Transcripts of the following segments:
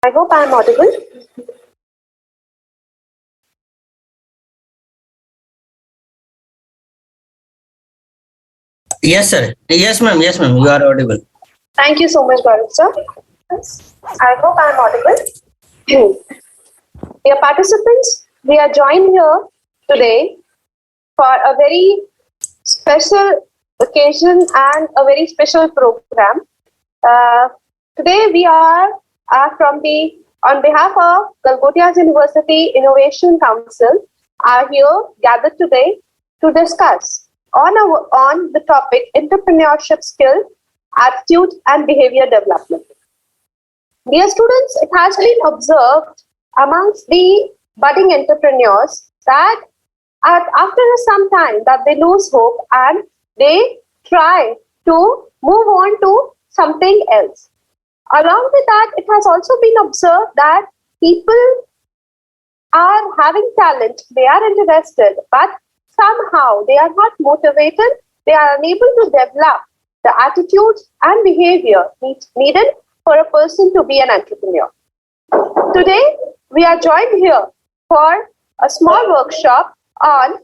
I hope I am audible. Yes, sir. Yes, ma'am. Yes, ma'am. You are audible. Thank you so much, Gaurav sir. I hope I am audible. Dear participants, we are joined here today for a very special occasion and a very special program. Today we are on behalf of Galgotias University Innovation Council, are here gathered today to discuss on the topic entrepreneurship skill, attitude and behavior development. Dear students, it has been observed amongst the budding entrepreneurs that after some time that they lose hope and they try to move on to something else. Along with that, it has also been observed that people are having talent, they are interested, but somehow they are not motivated, they are unable to develop the attitudes and behavior needed for a person to be an entrepreneur. Today, we are joined here for a small workshop on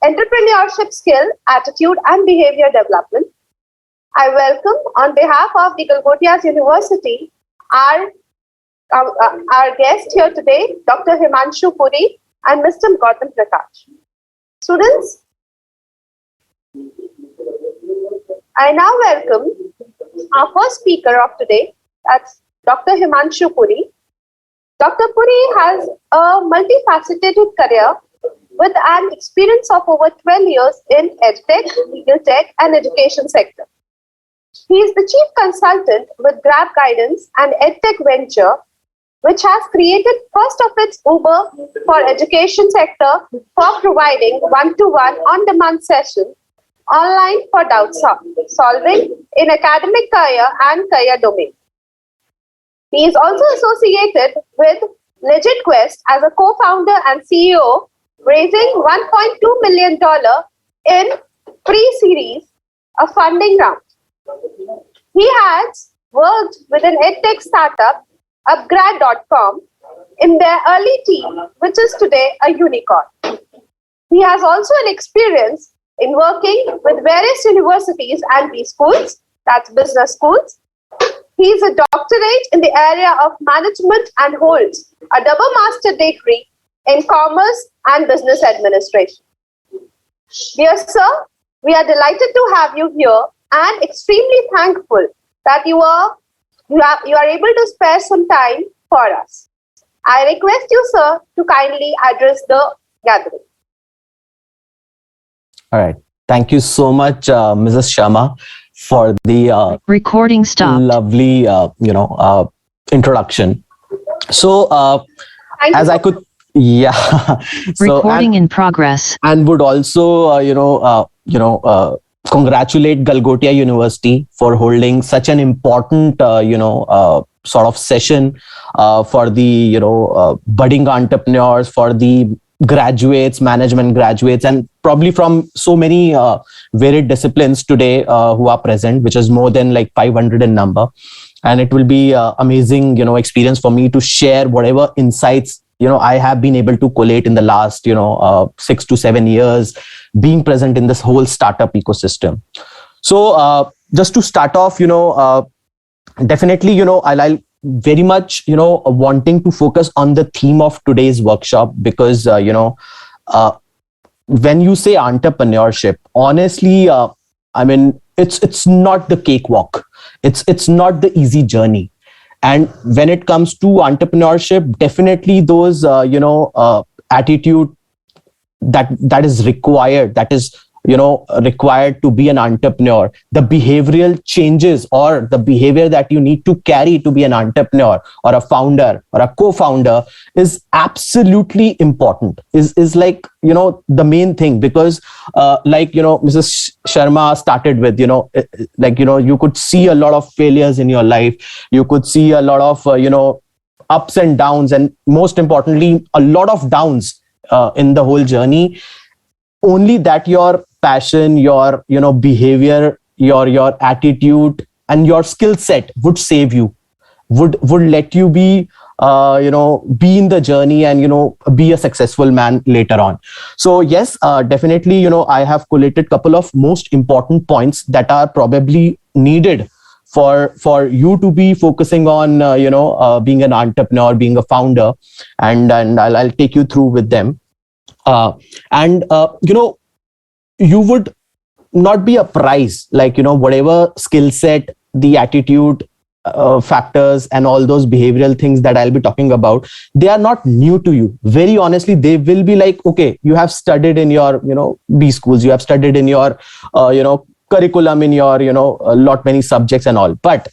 entrepreneurship skill, attitude and behavior development. I welcome on behalf of the Galgotias University our guest here today, Dr. Himanshu Puri and Mr. Gautam Prakash. Students, I now welcome our first speaker of today, that's Dr. Himanshu Puri. Dr. Puri has a multifaceted career with an experience of over 12 years in EdTech, legal tech and education sector. He is the chief consultant with GrabGuidance and EdTech venture, which has created first of its Uber for education sector for providing one-to-one on-demand session online for doubt solving in academic career and career domain. He is also associated with Legit Quest as a co-founder and CEO, raising $1.2 million in pre-series, a funding round. He has worked with an edtech startup, upgrad.com, in their early team, which is today a unicorn. He has also an experience in working with various universities and B schools, that's business schools. He is a doctorate in the area of management and holds a double master degree in commerce and business administration. Dear sir, we are delighted to have you here and extremely thankful that you are able to spare some time for us. I request you, sir, to kindly address the gathering. All right. Thank you so much, Mrs. Sharma, for the recording stopped. Lovely, introduction. So, as I could, yeah. So, Recording in progress. And would also, congratulate Galgotia University for holding such an important, sort of session for the, budding entrepreneurs, for the graduates, management graduates, and probably from so many varied disciplines today who are present, which is more than like 500 in number. And it will be amazing, experience for me to share whatever insights, I have been able to collate in the last, 6 to 7 years being present in this whole startup ecosystem. So just to start off, definitely, I'll very much, wanting to focus on the theme of today's workshop because, when you say entrepreneurship, honestly, I mean, it's not the cakewalk. It's not the easy journey. And when it comes to entrepreneurship, definitely those, attitude that is required, that is, required to be an entrepreneur, the behavioral changes or the behavior that you need to carry to be an entrepreneur or a founder or a co-founder is absolutely important, is like, the main thing, because Mrs. Sharma started with, you could see a lot of failures in your life. You could see a lot of, ups and downs, and most importantly, a lot of downs in the whole journey. Only that your passion, your behavior, your attitude and your skill set would save you. would let you be be in the journey and be a successful man later on. So yes, definitely, I have collated couple of most important points that are probably needed for you to be focusing on being an entrepreneur, being a founder, and I'll take you through with them. And you would not be a prize, like whatever skill set, the attitude, factors, and all those behavioral things that I'll be talking about, they are not new to you. Very honestly, they will be like, okay, you have studied in your B schools, you have studied in your curriculum, in your a lot many subjects and all. But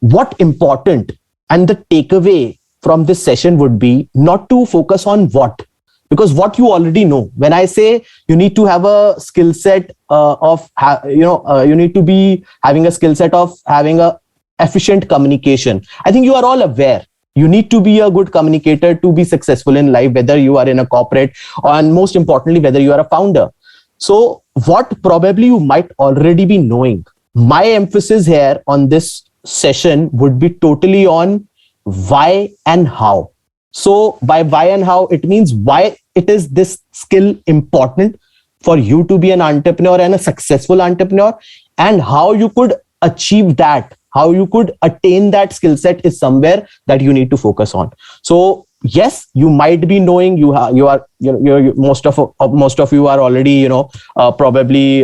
what important and the takeaway from this session would be not to focus on what, because what you already know. When I say you need to have a skill set you need to be having a skill set of having a efficient communication, I think you are all aware. You need to be a good communicator to be successful in life, whether you are in a corporate, and most importantly, whether you are a founder. So what probably you might already be knowing, my emphasis here on this session would be totally on why and how. So by why and how, it means why it is this skill important for you to be an entrepreneur and a successful entrepreneur, and how you could achieve that, how you could attain that skill set is somewhere that you need to focus on. So yes, you might be knowing, most of you are already probably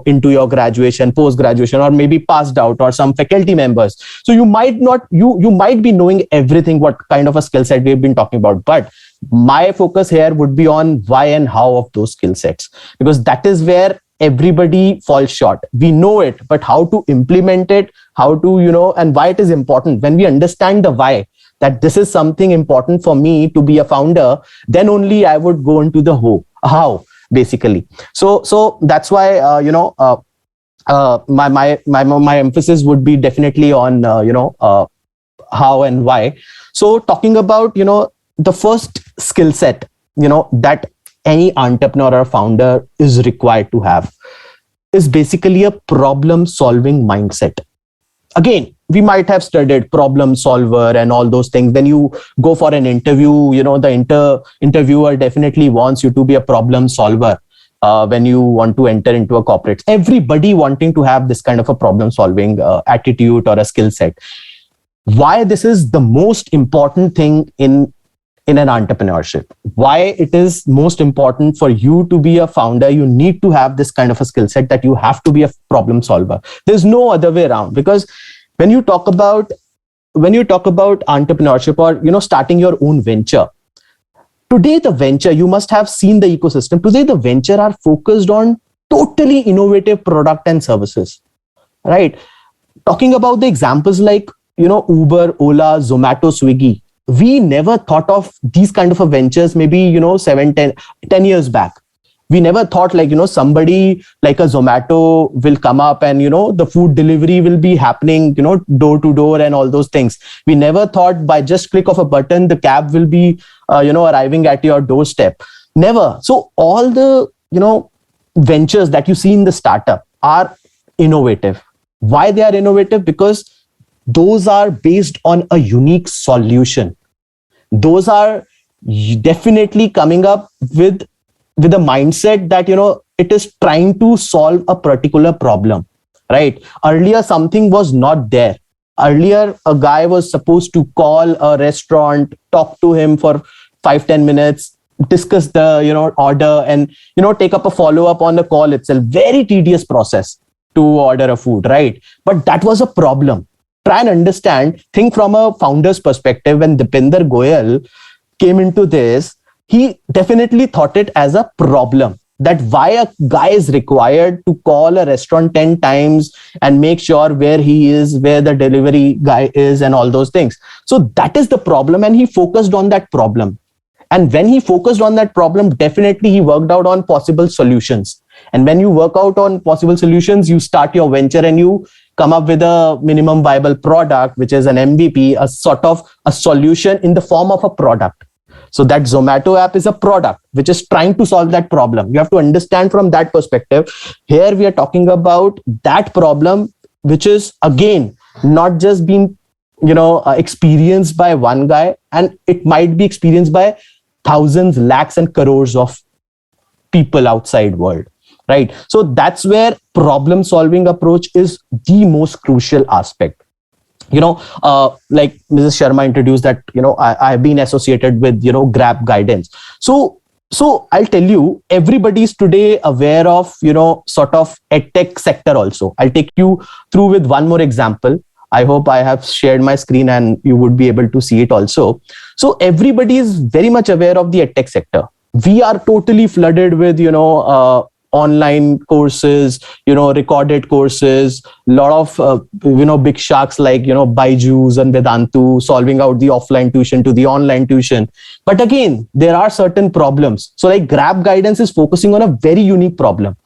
into your graduation, post graduation, or maybe passed out, or some faculty members. So you might be knowing everything what kind of a skill set we've been talking about, but my focus here would be on why and how of those skill sets, because that is where everybody falls short. We know it, but how to implement it, how to and why it is important. When we understand the why, that this is something important for me to be a founder, then only I would go into the how basically. So that's why my emphasis would be definitely on how and why. So talking about the first skill set that any entrepreneur or founder is required to have is basically a problem solving mindset. Again, we might have studied problem solver and all those things. When you go for an interview, the interviewer definitely wants you to be a problem solver. When you want to enter into a corporate, everybody wanting to have this kind of a problem solving attitude or a skill set. Why this is the most important thing in an entrepreneurship, why it is most important for you to be a founder, you need to have this kind of a skill set, that you have to be a problem solver. There's no other way around, because when you talk about entrepreneurship or starting your own venture, today the venture, you must have seen the ecosystem. Today the venture are focused on totally innovative product and services, right? Talking about the examples like Uber, Ola, Zomato, Swiggy, we never thought of these kind of ventures maybe 10 years back. We never thought like somebody like a Zomato will come up and the food delivery will be happening door to door and all those things. We never thought by just click of a button the cab will be arriving at your doorstep. Never. So all the ventures that you see in the startup are innovative. Why they are innovative? Because those are based on a unique solution. Those are definitely coming up with a mindset that it is trying to solve a particular problem, right? Earlier something was not there. Earlier a guy was supposed to call a restaurant, talk to him for 5-10 minutes, discuss the order, and take up a follow-up on the call itself. Very tedious process to order a food, right? But that was a problem. Try and understand, think from a founder's perspective. When Dipinder Goyal came into this, he definitely thought it as a problem, that why a guy is required to call a restaurant 10 times and make sure where he is, where the delivery guy is, and all those things. So that is the problem, and he focused on that problem. And when he focused on that problem, definitely he worked out on possible solutions. And when you work out on possible solutions, you start your venture and you come up with a minimum viable product, which is an MVP, a sort of a solution in the form of a product. So that Zomato app is a product which is trying to solve that problem. You have to understand from that perspective. Here we are talking about that problem, which is again not just being experienced by one guy, and it might be experienced by thousands, lakhs and crores of people outside world, right? So that's where problem solving approach is the most crucial aspect. Like Mrs. Sharma introduced that, I've been associated with, GrabGuidance. So I'll tell you, everybody's today aware of, sort of edtech sector also. I'll take you through with one more example. I hope I have shared my screen and you would be able to see it also. So everybody is very much aware of the edtech sector. We are totally flooded with, online courses, recorded courses, lot of, big sharks like, Byju's and Vedantu solving out the offline tuition to the online tuition. But again, there are certain problems. So like GrabGuidance is focusing on a very unique problem.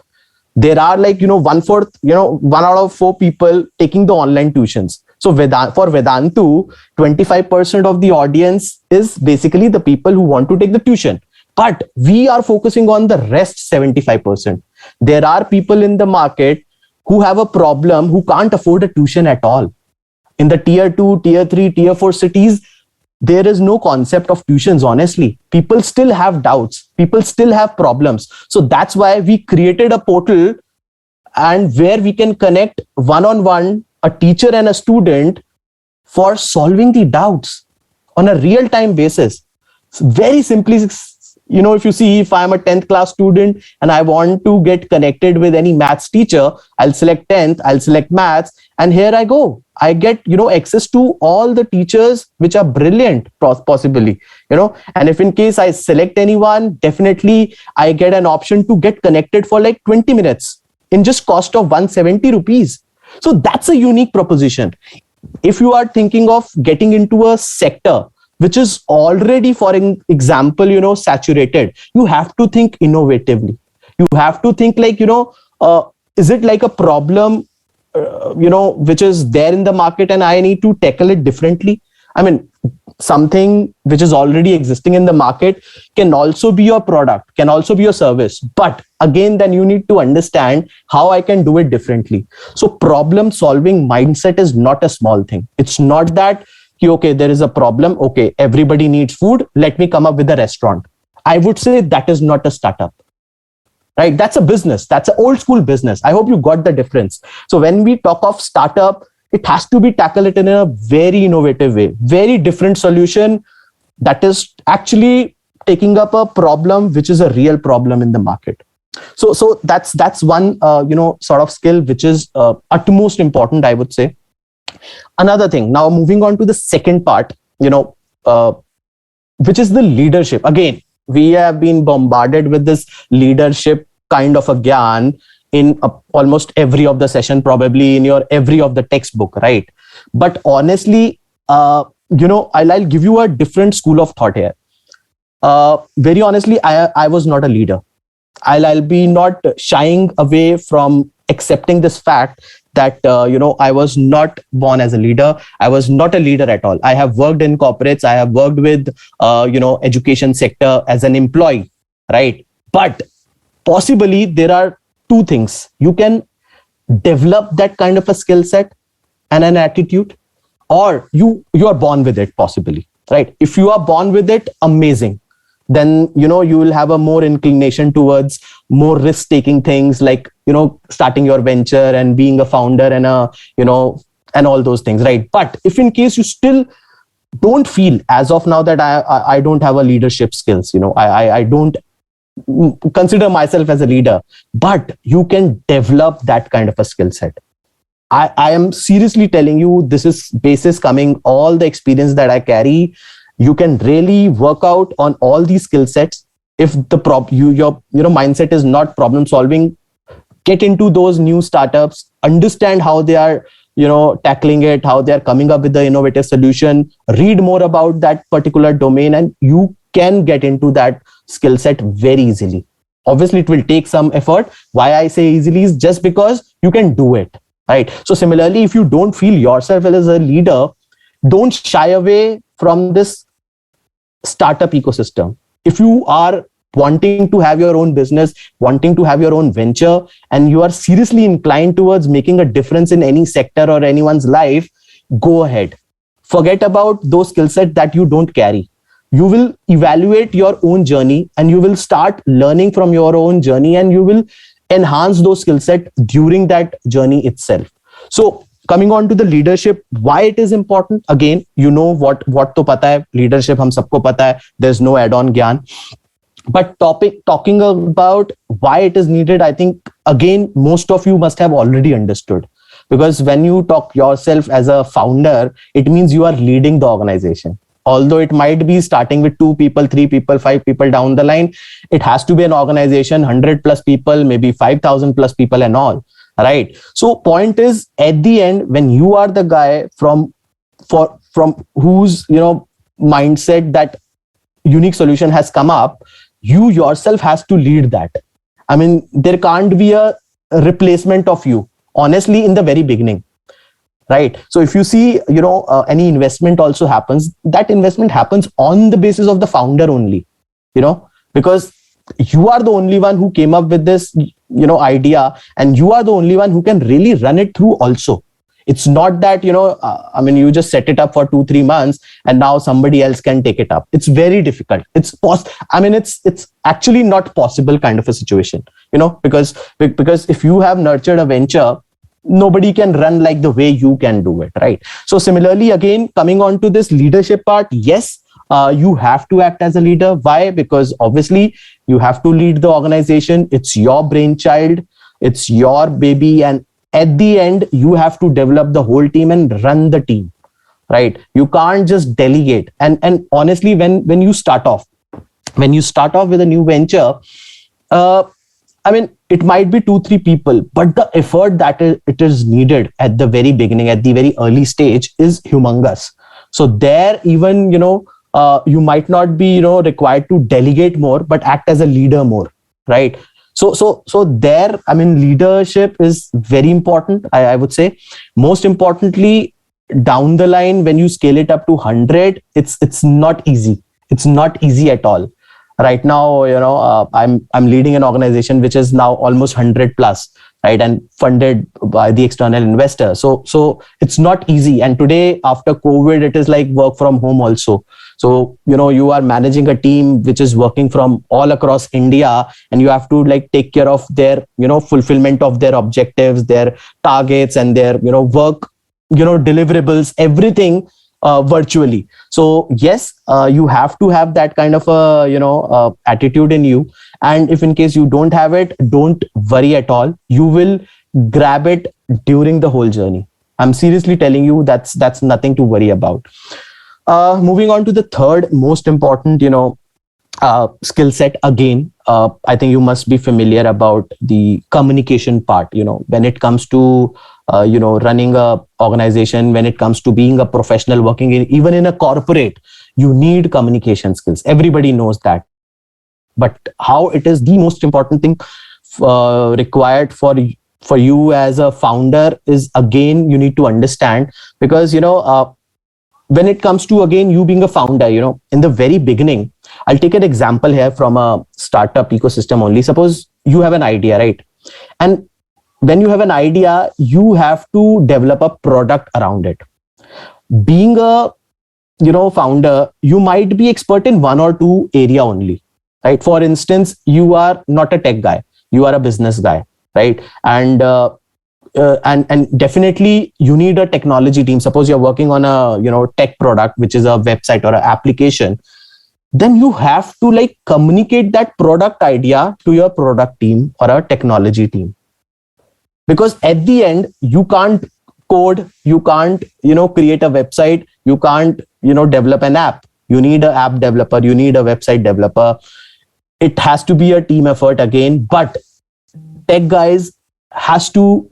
There are like, 1/4, 1 out of 4 people taking the online tuitions. So for Vedantu, 25% of the audience is basically the people who want to take the tuition. But we are focusing on the rest 75%. There are people in the market who have a problem, who can't afford a tuition at all. In the tier 2, tier 3, tier 4 cities, there is no concept of tuitions, honestly. People still have doubts. People still have problems. So that's why we created a portal and where we can connect one-on-one, a teacher and a student, for solving the doubts on a real-time basis. Very simply, if you see, if I'm a 10th class student and I want to get connected with any maths teacher, I'll select 10th, I'll select maths, and here I go. I get, access to all the teachers which are brilliant, possibly, and if in case I select anyone, definitely I get an option to get connected for like 20 minutes in just cost of 170 rupees. So that's a unique proposition. If you are thinking of getting into a sector which is already, for example, saturated, you have to think innovatively. You have to think like, is it like a problem, which is there in the market and I need to tackle it differently? I mean, something which is already existing in the market can also be your product, can also be your service. But again, then you need to understand how I can do it differently. So problem solving mindset is not a small thing. It's not that, okay, there is a problem. Okay, everybody needs food. Let me come up with a restaurant. I would say that is not a startup, right? That's a business. That's an old school business. I hope you got the difference. So when we talk of startup, it has to be tackled in a very innovative way, very different solution that is actually taking up a problem which is a real problem in the market. So that's one sort of skill which is utmost important, I would say. Another thing, now moving on to the second part, which is the leadership. Again, we have been bombarded with this leadership kind of a gyan in almost every of the session, probably in your every of the textbook, right? But honestly, I'll give you a different school of thought here. Very honestly, I was not a leader. I'll be not shying away from accepting this fact that, I was not born as a leader. I was not a leader at all. I have worked in corporates. I have worked with, education sector as an employee, right? But possibly there are two things. You can develop that kind of a skill set and an attitude, or you are born with it, possibly, right? If you are born with it, amazing. Then, you will have a more inclination towards more risk taking things like, starting your venture and being a founder and and all those things, right? But if in case you still don't feel as of now that I don't have a leadership skills, I don't consider myself as a leader, but you can develop that kind of a skill set. I am seriously telling you, this is basis coming all the experience that I carry. You can really work out on all these skill sets. If the your mindset is not problem solving, get into those new startups, understand how they are tackling it, how they are coming up with the innovative solution, read more about that particular domain, and you can get into that skill set very easily. Obviously, it will take some effort. Why I say easily is just because you can do it, right? So similarly, if you don't feel yourself as a leader, don't shy away from this startup ecosystem. If you are wanting to have your own business, wanting to have your own venture, and you are seriously inclined towards making a difference in any sector or anyone's life, go ahead. forget about those skill sets that you don't carry. You will evaluate your own journey and you will start learning from your own journey, and you will enhance those skill set during that journey itself. So coming on to the leadership, why it is important, again, you know what to pata hai, leadership hum sabko pata hai, there's no add-on gyan. But talking about why it is needed, I think again most of you must have already understood, because when you talk yourself as a founder, it means you are leading the organization. Although it might be starting with 2 people, 3 people, 5 people down the line, it has to be an organization, 100 plus people, maybe 5,000 plus people and all, right? So point is, at the end, when you are the guy from whose, mindset that unique solution has come up, you yourself has to lead that. I mean, there can't be a replacement of you, honestly, in the very beginning. Right. So if you see, any investment also happens, that investment happens on the basis of the founder only, because you are the only one who came up with this, idea, and you are the only one who can really run it through also. It's not that, you just set it up for 2-3 months and now somebody else can take it up. It's very difficult. It's actually not possible kind of a situation, because if you have nurtured a venture, nobody can run like the way you can do it, right? So similarly, again, coming on to this leadership part, yes, you have to act as a leader. Why? Because obviously you have to lead the organization. It's your brainchild, it's your baby, and at the end, you have to develop the whole team and run the team, right? You can't just delegate. And honestly, when you start off with a new venture, it might be 2-3 people, but the effort that it is needed at the very beginning, at the very early stage, is humongous. So there, even, you might not be, required to delegate more, but act as a leader more, right? So there, leadership is very important, I would say. Most importantly, down the line, when you scale it up to 100, it's not easy. It's not easy at all. Right now, I'm leading an organization which is now almost 100 plus, right, and funded by the external investor. So it's not easy. And today, after COVID, it is like work from home also. So you are managing a team which is working from all across India, and you have to take care of their fulfillment of their objectives, their targets, and their work deliverables, everything virtually. So yes, you have to have that kind of a attitude in you, and if in case you don't have it, don't worry at all. You will grab it during the whole journey. I'm seriously telling you, that's nothing to worry about. Moving on to the third most important skill set, again, I think you must be familiar about the communication part. When it comes to running a organization, when it comes to being a professional, working even in a corporate, you need communication skills. Everybody knows that. But how it is the most important thing required for you as a founder is, again, you need to understand, because when it comes to, again, you being a founder, in the very beginning, I'll take an example here from a startup ecosystem only. Suppose you have an idea, right? And when you have an idea, you have to develop a product around it. Being a founder, you might be expert in 1 or 2 area only, right? For instance, you are not a tech guy, you are a business guy, right? And definitely you need a technology team. Suppose you're working on a tech product, which is a website or an application, then you have to communicate that product idea to your product team or a technology team. Because at the end, you can't code, you can't create a website, you can't develop an app. You need an app developer, you need a website developer. It has to be a team effort again, but tech guys has to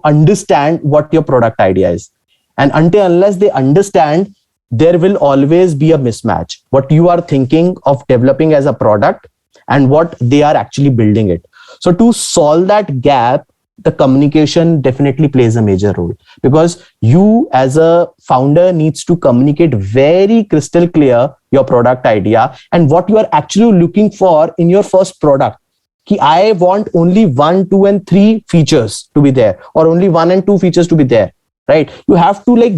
understand what your product idea is. And unless they understand, there will always be a mismatch. What you are thinking of developing as a product and what they are actually building it. So to solve that gap, the communication definitely plays a major role, because you as a founder needs to communicate very crystal clear your product idea and what you are actually looking for in your first product. I want only 1, 2, and 3 features to be there, or only 1 and 2 features to be there. right? You have to like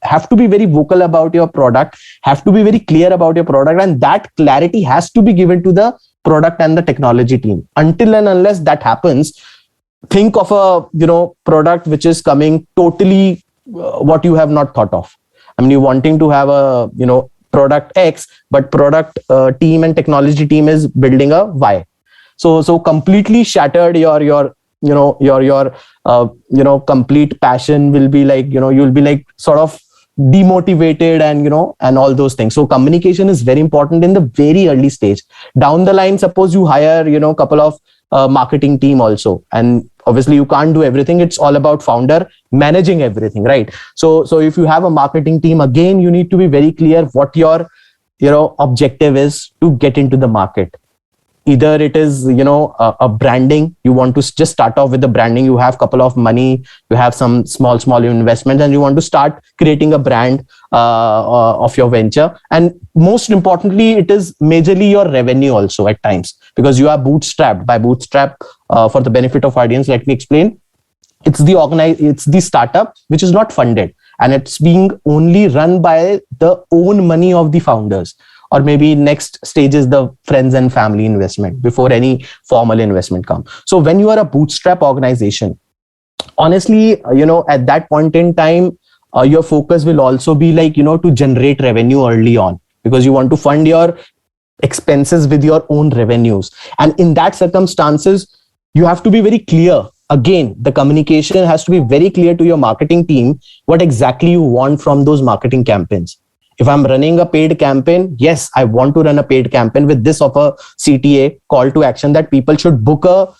have to be very vocal about your product, have to be very clear about your product, and that clarity has to be given to the product and the technology team. Until and unless that happens, think of a product which is coming totally what you have not thought of. I mean, you're wanting to have a product X, but product team and technology team is building a Y. So completely shattered your complete passion will be like, you'll be like sort of demotivated and all those things. So communication is very important in the very early stage. Down the line, suppose you hire a couple of marketing team also, and obviously you can't do everything. It's all about founder managing everything, right? So if you have a marketing team, again, you need to be very clear what your objective is to get into the market. Either it is a branding, you want to just start off with the branding, you have couple of money, you have some small investments, and you want to start creating a brand of your venture. And most importantly, it is majorly your revenue also at times, because you are bootstrapped. By bootstrap, for the benefit of audience, let me explain. It's the startup which is not funded, and it's being only run by the own money of the founders. Or maybe next stage is the friends and family investment before any formal investment comes. So when you are a bootstrap organization, honestly, at that point in time, your focus will also be like, to generate revenue early on, because you want to fund your expenses with your own revenues. And in that circumstances, you have to be very clear. Again, the communication has to be very clear to your marketing team, what exactly you want from those marketing campaigns. If I'm running a paid campaign, yes, I want to run a paid campaign with this of a CTA, call to action, that people should book a,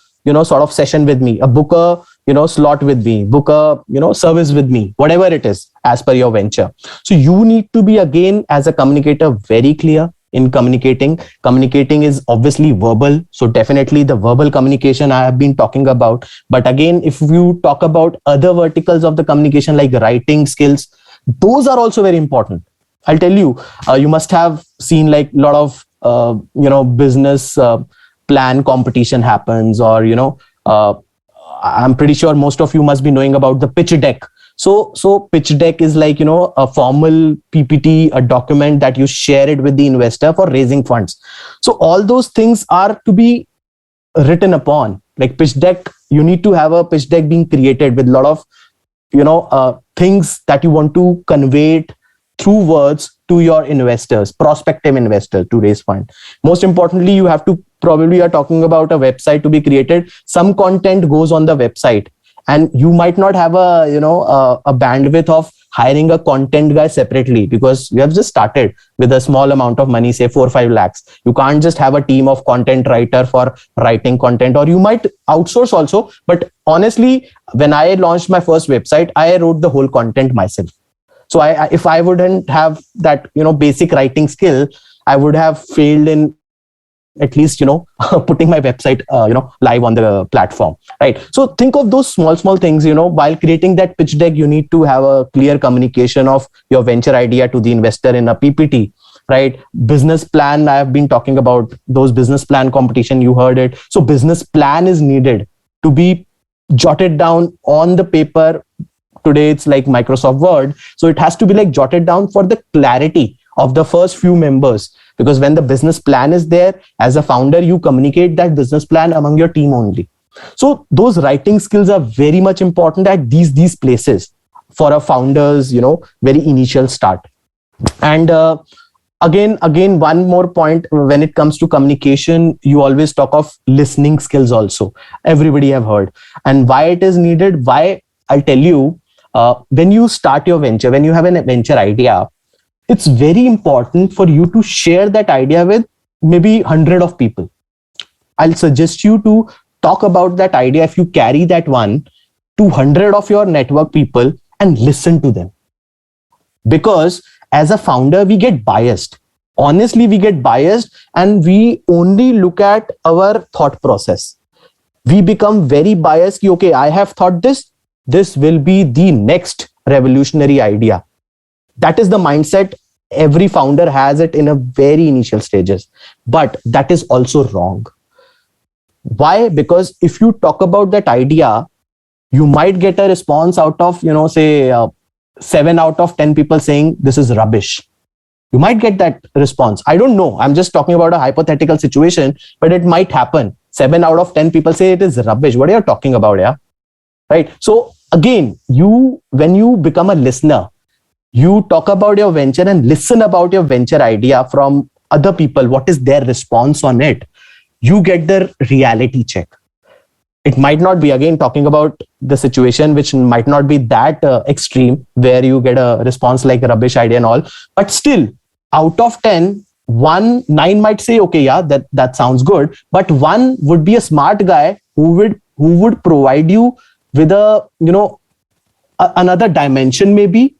sort of session with me, book a, slot with me, book a, service with me, whatever it is as per your venture. So you need to be, again, as a communicator, very clear in communicating. Communicating is obviously verbal. So definitely the verbal communication I have been talking about. But again, if you talk about other verticals of the communication, like writing skills, those are also very important. I'll tell you, you must have seen like a lot of, business plan competition happens, or, I'm pretty sure most of you must be knowing about the pitch deck. So pitch deck is like, a formal PPT, a document that you share it with the investor for raising funds. So all those things are to be written upon. Like pitch deck, you need to have a pitch deck being created with a lot of, things that you want to convey it through words to your investors, prospective investors, to raise fund. Most importantly, you have to, probably are talking about a website to be created. Some content goes on the website, and you might not have a bandwidth of hiring a content guy separately, because you have just started with a small amount of money, say 4 or 5 lakhs. You can't just have a team of content writer for writing content, or you might outsource also. But honestly, when I launched my first website, I wrote the whole content myself. So if I wouldn't have that, basic writing skill, I would have failed in at least, putting my website, live on the platform, right? So think of those small things, while creating that pitch deck, you need to have a clear communication of your venture idea to the investor in a PPT, right? Business plan, I have been talking about those business plan competition, you heard it. So business plan is needed to be jotted down on the paper. Today it's like Microsoft Word. So it has to be like jotted down for the clarity of the first few members. Because when the business plan is there, as a founder, you communicate that business plan among your team only. So those writing skills are very much important at these places for a founder's, very initial start. And again, one more point, when it comes to communication, you always talk of listening skills also. Everybody have heard. And why it is needed, why, I'll tell you. When you start your venture, when you have a venture idea, it's very important for you to share that idea with maybe 100 of people. I'll suggest you to talk about that idea, if you carry that one, to 100 of your network people and listen to them. Because as a founder, we get biased. Honestly, we get biased, and we only look at our thought process. We become very biased. Okay, I have thought this will be the next revolutionary idea. That is the mindset. Every founder has it in a very initial stages, but that is also wrong. Why? Because if you talk about that idea, you might get a response out of, say 7 out of 10 people saying this is rubbish. You might get that response. I don't know. I'm just talking about a hypothetical situation, but it might happen. 7 out of 10 people say it is rubbish. What are you talking about? Yeah. Right. So again, when you become a listener, you talk about your venture and listen about your venture idea from other people. What is their response on it? You get the reality check. It might not be, again, talking about the situation, which might not be that extreme where you get a response like rubbish idea and all, but still out of 10, 9 might say, okay, yeah, that sounds good. But 1 would be a smart guy who would provide you with another dimension maybe,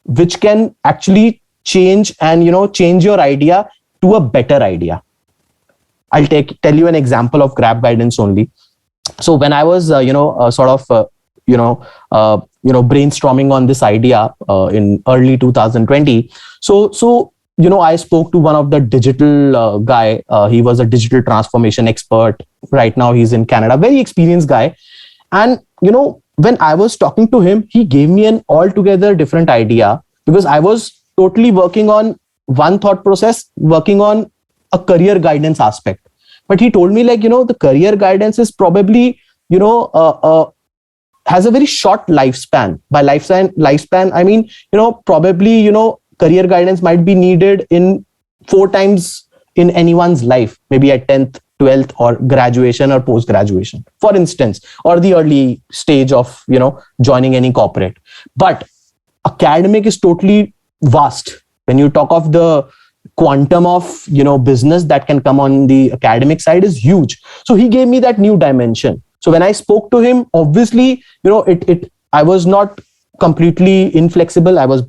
which can actually change your idea to a better idea. I'll tell you an example of GrabGuidance only. So when I was, brainstorming on this idea in early 2020, so I spoke to one of the digital guy. He was a digital transformation expert. Right now, he's in Canada, very experienced guy. And, when I was talking to him, he gave me an altogether different idea, because I was totally working on one thought process, working on a career guidance aspect. But he told me, the career guidance is probably, has a very short lifespan. By lifespan, I mean, probably, career guidance might be needed in 4 times in anyone's life, maybe at 10th, 12th, or graduation or post-graduation, for instance, or the early stage of, joining any corporate. But academic is totally vast. When you talk of the quantum of, business that can come on the academic side is huge. So he gave me that new dimension. So when I spoke to him, obviously, I was not completely inflexible. I was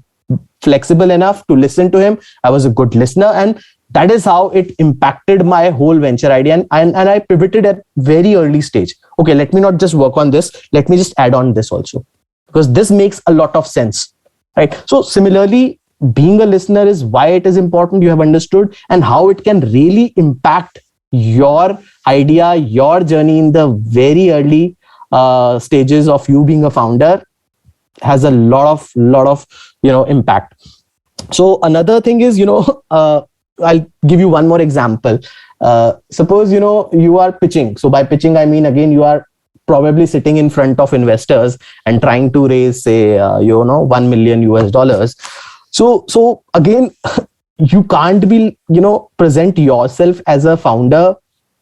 flexible enough to listen to him. I was a good listener, and that is how it impacted my whole venture idea. And I pivoted at very early stage. Okay, let me not just work on this. Let me just add on this also, because this makes a lot of sense, right? So similarly, being a listener is why it is important. You have understood, and how it can really impact your idea, your journey in the very early stages of you being a founder, has a lot of impact. So another thing is, I'll give you one more example. Suppose, you are pitching. So by pitching, I mean, again, you are probably sitting in front of investors and trying to raise, say, $1 million US. So again, you can't be, present yourself as a founder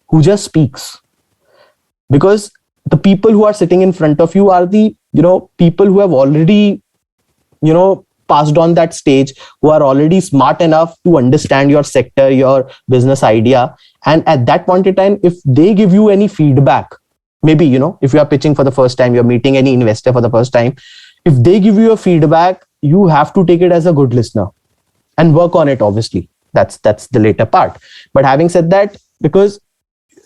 who just speaks, because the people who are sitting in front of you are the, people who have already, passed on that stage, who are already smart enough to understand your sector, your business idea. And at that point in time, if they give you any feedback, maybe, if you are pitching for the first time, you're meeting any investor for the first time, if they give you a feedback, you have to take it as a good listener and work on it. Obviously, that's the later part. But having said that, because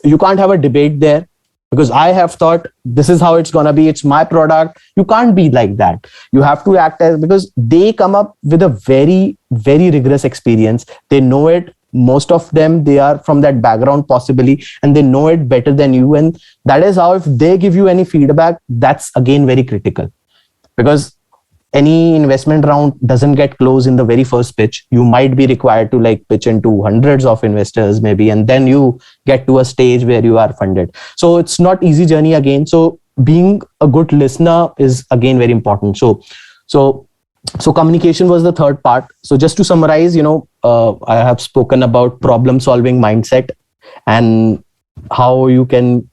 you can't have a debate there, because I have thought this is how it's going to be, it's my product. You can't be like that. You have to act as, because they come up with a very, very rigorous experience. They know it. Most of them, they are from that background possibly, and they know it better than you. And that is how, if they give you any feedback, that's again very critical, because any investment round doesn't get closed in the very first pitch. You might be required to pitch into hundreds of investors maybe, and then you get to a stage where you are funded. So it's not easy journey again. So being a good listener is again very important. So communication was the third part. So just to summarize, I have spoken about problem solving mindset and how you can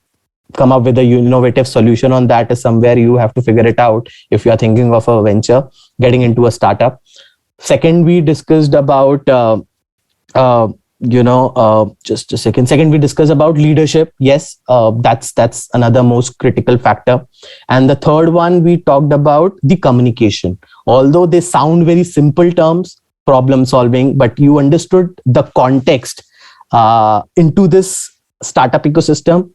come up with a innovative solution on that. Is somewhere you have to figure it out if you are thinking of a venture, getting into a startup. Second, we discussed about just a second. Second, we discussed about leadership. Yes, that's another most critical factor. And the third one, we talked about the communication. Although they sound very simple terms, problem solving, but you understood the context into this startup ecosystem.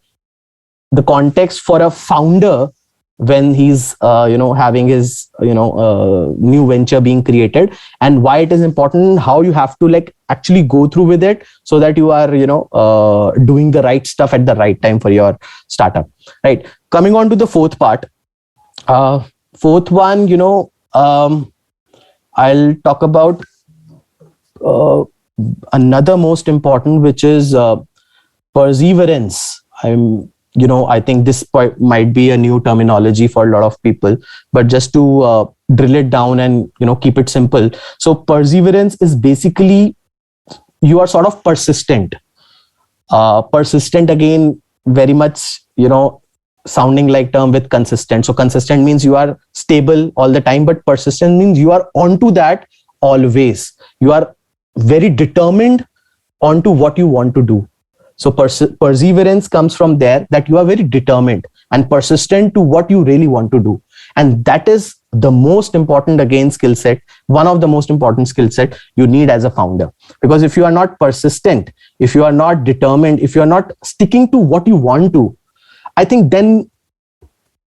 The context for a founder when he's having his new venture being created, and why it is important, how you have to actually go through with it, so that you are doing the right stuff at the right time for your startup. Right. Coming on to the fourth part, Fourth one, I'll talk about uh, another most important, which is perseverance. I think this might be a new terminology for a lot of people, but just to drill it down and keep it simple. So perseverance is basically you are sort of persistent. Persistent, again, very much sounding like term with consistent. So consistent means you are stable all the time, but persistent means you are onto that always. You are very determined onto what you want to do. So perseverance comes from there, that you are very determined and persistent to what you really want to do. And that is the most important, again, skill set, one of the most important skill set you need as a founder. Because if you are not persistent, if you are not determined, if you are not sticking to what you want to, I think then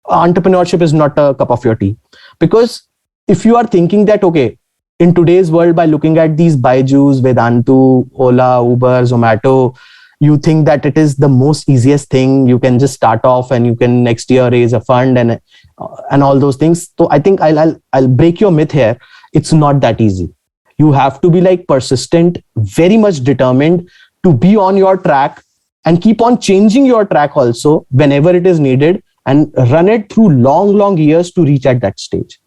entrepreneurship is not a cup of your tea. Because if you are thinking that, okay, in today's world, by looking at these Byju's, Vedantu, Ola, Uber, Zomato, you think that it is the most easiest thing. You can just start off and you can next year raise a fund and all those things. So I think I'll break your myth here. It's not that easy. You have to be like persistent, very much determined to be on your track and keep on changing your track also whenever it is needed, and run it through long years to reach at that stage.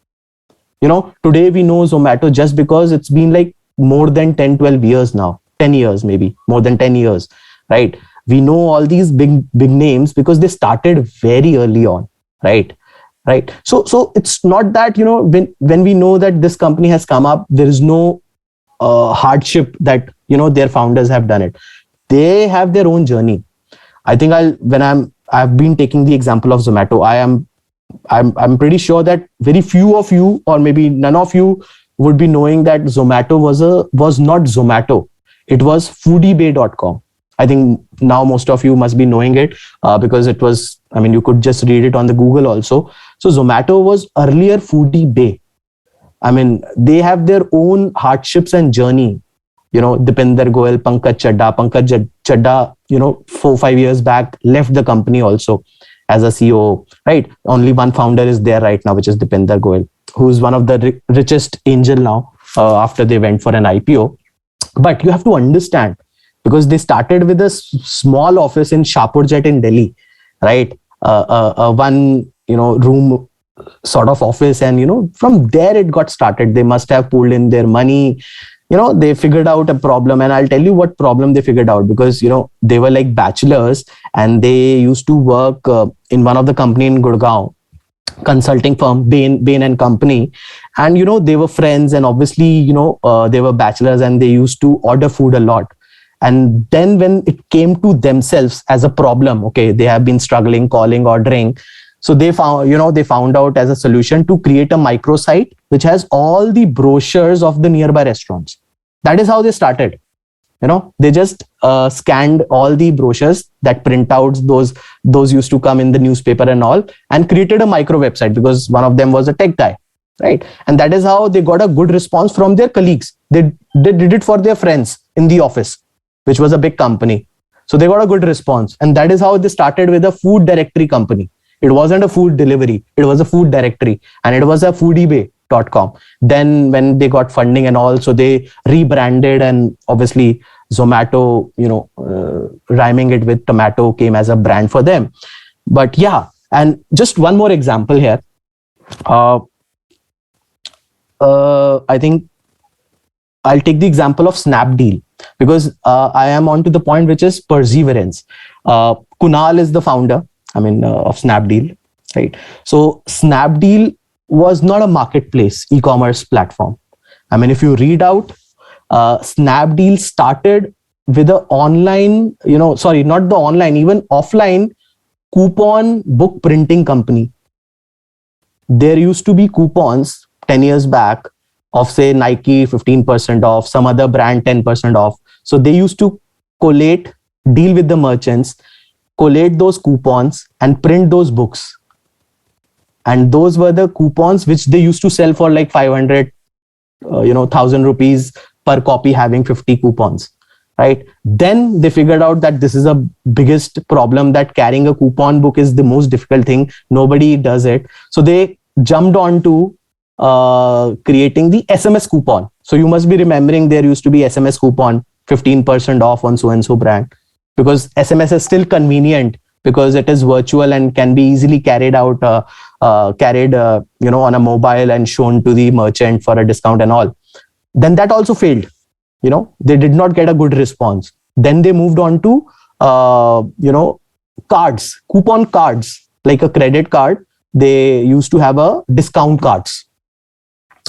Today we know Zomato just because it's been like more than 10-12 years now, 10 years, maybe more than 10 years, right? We know all these big names because they started very early on, right? So it's not that when we know that this company has come up, there is no hardship that their founders have done it. They have their own journey. I think I've been taking the example of Zomato. I'm pretty sure that very few of you, or maybe none of you, would be knowing that Zomato was not Zomato. It was foodiebay.com. I think now most of you must be knowing it because it was, you could just read it on the Google also. So Zomato was earlier Foodiebay. They have their own hardships and journey. Dipinder Goyal, Pankaj Chadda, 4-5 years back, left the company also as a CEO, right? Only one founder is there right now, which is Dipinder Goyal, who's one of the richest angel now after they went for an IPO. But you have to understand, because they started with a small office in Shapurjet in Delhi, right? One, room sort of office. And, from there it got started. They must have pulled in their money. They figured out a problem, and I'll tell you what problem they figured out, because, they were like bachelors and they used to work in one of the company in Gurgaon, consulting firm, Bain and Company. And, they were friends, and obviously, they were bachelors and they used to order food a lot. And then when it came to themselves as a problem, okay, they have been struggling, calling, ordering. So they found out as a solution to create a microsite which has all the brochures of the nearby restaurants. That is how they started. They just scanned all the brochures, that printouts, those used to come in the newspaper and all, and created a micro website, because one of them was a tech guy, right? And that is how they got a good response from their colleagues. They did it for their friends in the office, which was a big company. So they got a good response. And that is how they started with a food directory company. It wasn't a food delivery. It was a food directory, and it was a foodiebay.com. Then when they got funding and all, so they rebranded, and obviously Zomato, rhyming it with tomato, came as a brand for them. But yeah, and just one more example here. I think I'll take the example of Snapdeal, because I am on to the point, which is perseverance. Kunal is the founder, of Snapdeal, right? So Snapdeal was not a marketplace, e-commerce platform. If you read out, Snapdeal started with an online, not the online, even offline coupon book printing company. There used to be coupons 10 years back of, say, Nike 15% off, some other brand 10% off. So they used to deal with the merchants, collate those coupons and print those books. And those were the coupons which they used to sell for like 500, 1,000 rupees per copy, having 50 coupons. right? Then they figured out that this is a biggest problem, that carrying a coupon book is the most difficult thing. Nobody does it. So they jumped on to creating the SMS coupon. So you must be remembering there used to be SMS coupon, 15% off on so and so brand, because SMS is still convenient because it is virtual and can be easily carried out, on a mobile and shown to the merchant for a discount and all. Then that also failed. They did not get a good response. Then they moved on to cards, coupon cards, like a credit card. They used to have a discount cards,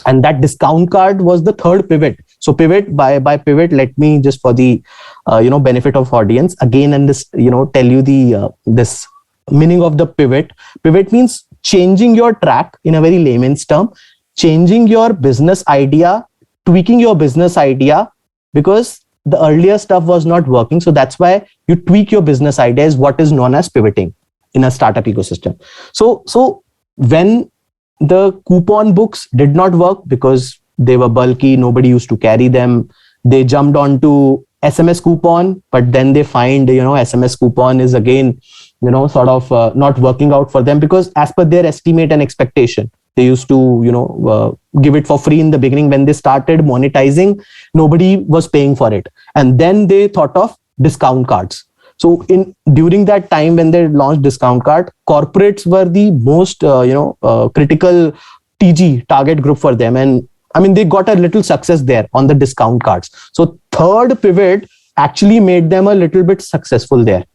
and that discount card was the third pivot. So pivot, by pivot, let me just, for the benefit of audience again, and this tell you the this meaning of the pivot. Pivot means changing your track, in a very layman's term, changing your business idea, tweaking your business idea, because the earlier stuff was not working. So that's why you tweak your business idea, is what is known as pivoting in a startup ecosystem. So when the coupon books did not work because they were bulky, nobody used to carry them, they jumped on to SMS coupon, but then they find, SMS coupon is again, sort of not working out for them, because as per their estimate and expectation, they used to, give it for free in the beginning. When they started monetizing, nobody was paying for it. And then they thought of discount cards. So during that time when they launched discount card, corporates were the most, critical target group for them. And I mean, they got a little success there on the discount cards. So third pivot actually made them a little bit successful there.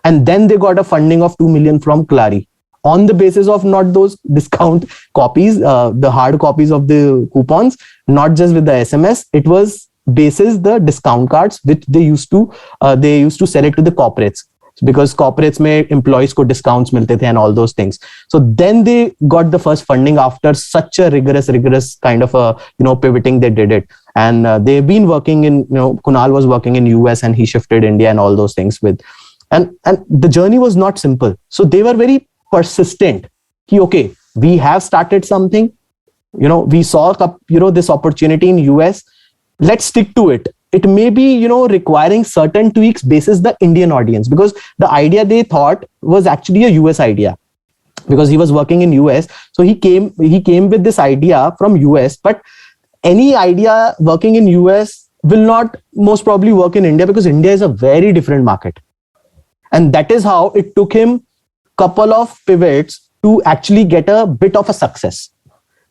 And then they got a funding of 2 million from Clary, on the basis of not those discount copies, the hard copies of the coupons, not just with the SMS. It was basis the discount cards, which they used to sell it to the corporates, because corporates mein employees ko discounts milte the and all those things. So then they got the first funding after such a rigorous kind of a pivoting. They did it, and they've been working in Kunal was working in US and he shifted India and all those things with, and the journey was not simple. So they were very persistent. Okay, we have started something, we saw this opportunity in US, let's stick to it. It may be requiring certain tweaks basis the Indian audience, because the idea they thought was actually a US idea, because he was working in US. So he came with this idea from US, but any idea working in US will not most probably work in India, because India is a very different market. And that is how it took him couple of pivots to actually get a bit of a success.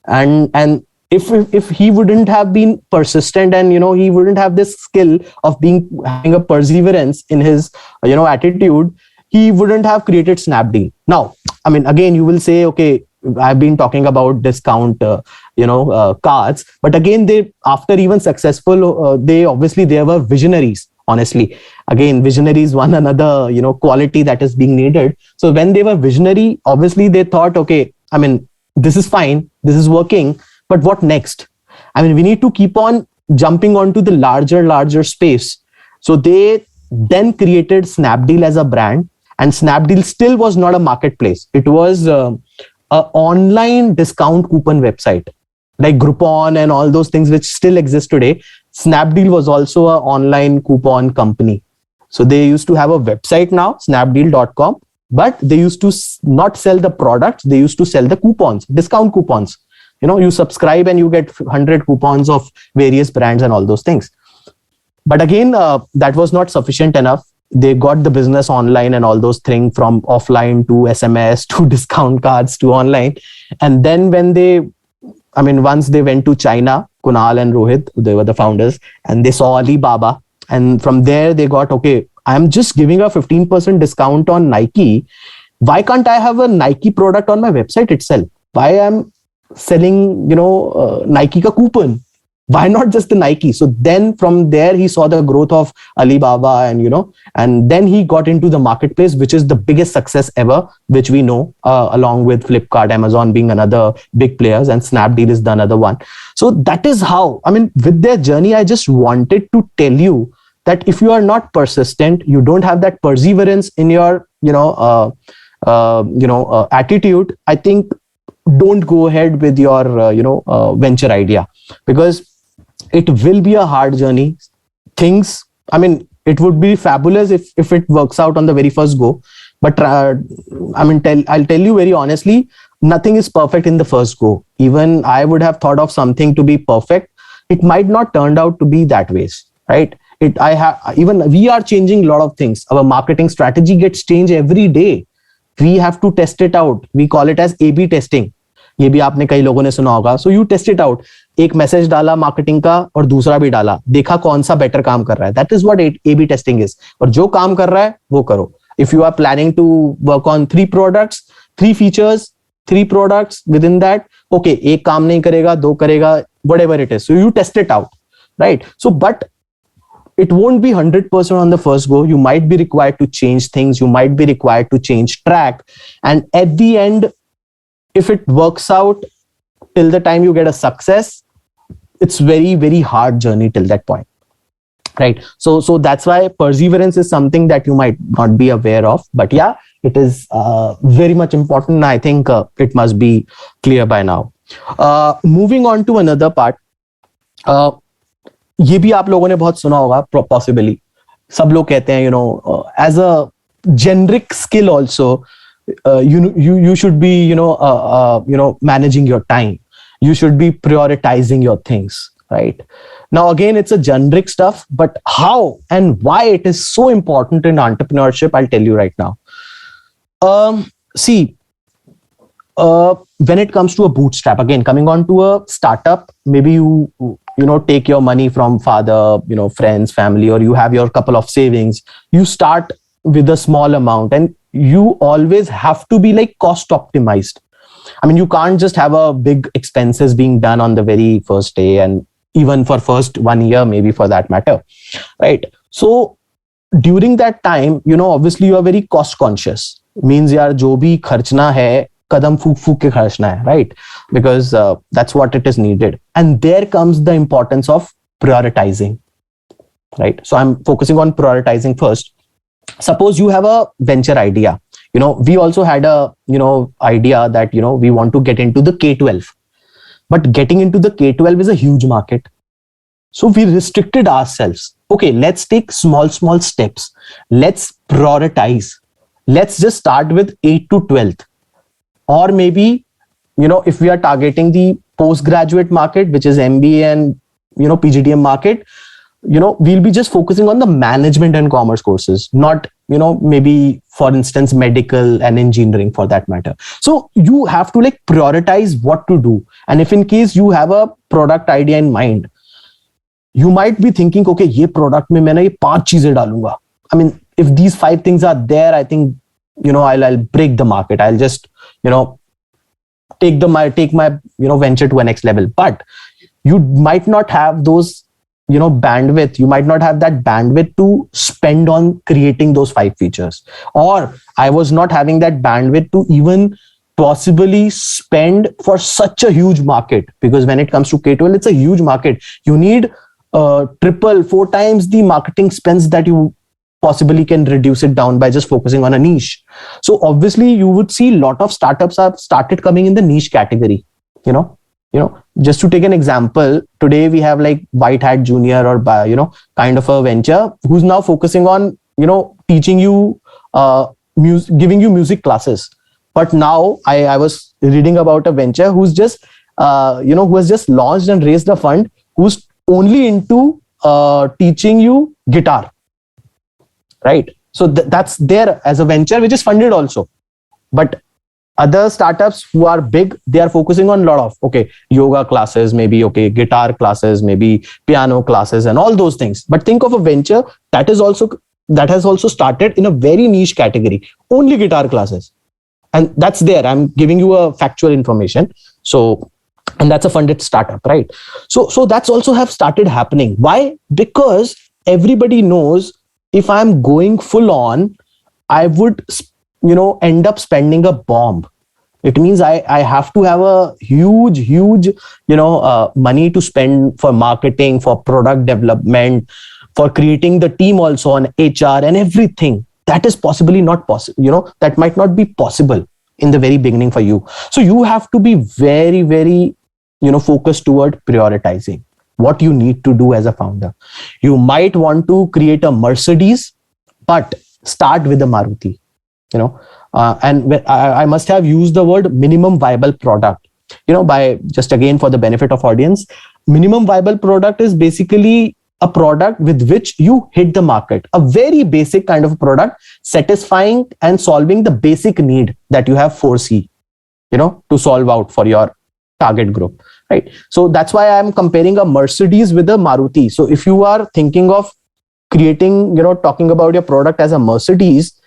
And if he wouldn't have been persistent, and he wouldn't have this skill of having a perseverance in his attitude, he wouldn't have created Snapdeal. Now, I mean, again, you will say, okay, I've been talking about discount cards, but again, they, after even successful, they were visionaries. Honestly, again, visionary is one another quality that is being needed. So when they were visionary, obviously they thought, okay, I mean, this is fine, this is working, but what next? I mean, we need to keep on jumping onto the larger space. So they then created Snapdeal as a brand, and Snapdeal still was not a marketplace. It was a online discount coupon website, like Groupon and all those things which still exist today. Snapdeal was also an online coupon company. So they used to have a website now, snapdeal.com, but they used to not sell the products. They used to sell the coupons, discount coupons. You subscribe and you get 100 coupons of various brands and all those things. But again, that was not sufficient enough. They got the business online and all those things, from offline to SMS to discount cards to online. And then once they went to China, Kunal and Rohit, they were the founders, and they saw Alibaba. And from there, they got, okay, I'm just giving a 15% discount on Nike. Why can't I have a Nike product on my website itself? Why am selling, Nike ka coupon? Why not just the Nike? So then from there, he saw the growth of Alibaba, and then he got into the marketplace, which is the biggest success ever, which we know, along with Flipkart, Amazon being another big players, and Snapdeal is the another one. So that is how, with their journey, I just wanted to tell you that if you are not persistent, you don't have that perseverance in your, attitude, I think don't go ahead with your, venture idea, because it will be a hard journey. Things I mean, it would be fabulous if it works out on the very first go. But I mean, I'll tell you very honestly, nothing is perfect in the first go. Even I would have thought of something to be perfect. It might not turn out to be that ways, right? Even we are changing a lot of things. Our marketing strategy gets changed every day. We have to test it out. We call it as A/B testing. ये भी आपने कई लोगों ने सुना होगा. So you test it out. एक message डाला मार्केटिंग का और दूसरा भी डाला, देखा कौन सा बेटर काम कर रहा है. That is what A/B testing is. और जो काम कर रहा है वो करो. If you are planning to work on 3 products, 3 features, 3 products within that, okay, एक काम नहीं करेगा, 2 करेगा, whatever it is. So you test it out, right? So, but it won't be 100% on the first go. You might be required to change things. You might be required to change track. And at the end, if it works out till the time you get a success, it's very, very hard journey till that point. Right. So that's why perseverance is something that you might not be aware of. But yeah, it is very much important. I think it must be clear by now. Moving on to another part. ये भी आप लोगों ने बहुत सुना होगा possibly. सब लोग कहते हैं, as a generic skill also, you should be, managing your time. You should be prioritizing your things, right? Now, again, it's a generic stuff, but how and why it is so important in entrepreneurship, I'll tell you right now. See, when it comes to a bootstrap, again, coming on to a startup, maybe you take your money from father, friends, family, or you have your couple of savings. You start with a small amount and you always have to be like cost optimized. I mean, you can't just have a big expenses being done on the very first day and even for first 1 year, maybe for that matter, right? So during that time, obviously you are very cost conscious. Means yaar, jo bhi kharchna hai, kadam fook ke kharchna hai, right? Because that's what it is needed. And there comes the importance of prioritizing, right? So I'm focusing on prioritizing first. Suppose you have a venture idea. We also had a, idea that, we want to get into the K-12. But getting into the K-12 is a huge market. So we restricted ourselves. Okay, let's take small steps. Let's prioritize. Let's just start with 8th to 12th. Or maybe, if we are targeting the postgraduate market, which is MBA and, PGDM market, we'll be just focusing on the management and commerce courses, not, maybe for instance, medical and engineering for that matter. So you have to like prioritize what to do. And if in case you have a product idea in mind, you might be thinking, okay, ye product mein maine ye 5 cheezein dalunga. I mean, if these 5 things are there, I think, I'll break the market. I'll just, take my, venture to a next level. But you might not have those, bandwidth. You might not have that bandwidth to spend on creating those 5 features. Or I was not having that bandwidth to even possibly spend for such a huge market. Because when it comes to K-12, it's a huge market. You need 3-4 times the marketing spends that you possibly can reduce it down by just focusing on a niche. So obviously you would see a lot of startups have started coming in the niche category, just to take an example, today we have like White Hat Junior or, kind of a venture who's now focusing on, teaching you, giving you music classes. But now I was reading about a venture who's just, who has just launched and raised a fund, who's only into teaching you guitar, right? So that's there as a venture, which is funded also. But other startups who are big, they are focusing on a lot of, yoga classes, maybe, guitar classes, maybe piano classes and all those things. But think of a venture that has also started in a very niche category, only guitar classes. And that's there. I'm giving you a factual information. So, and that's a funded startup, right? So that's also have started happening. Why? Because everybody knows if I'm going full on, I would, end up spending a bomb. It means I have to have a huge, money to spend for marketing, for product development, for creating the team also on HR and everything. That is possibly not possible, that might not be possible in the very beginning for you. So you have to be very, very, focused toward prioritizing. what you need to do as a founder. You might want to create a Mercedes, but start with a Maruti, and I must have used the word minimum viable product, by just again for the benefit of audience. Minimum viable product is basically a product with which you hit the market, a very basic kind of product, satisfying and solving the basic need that you have foresee, to solve out for your target group, right? So that's why I'm comparing a Mercedes with a Maruti. So if you are thinking of creating, talking about your product as a Mercedes,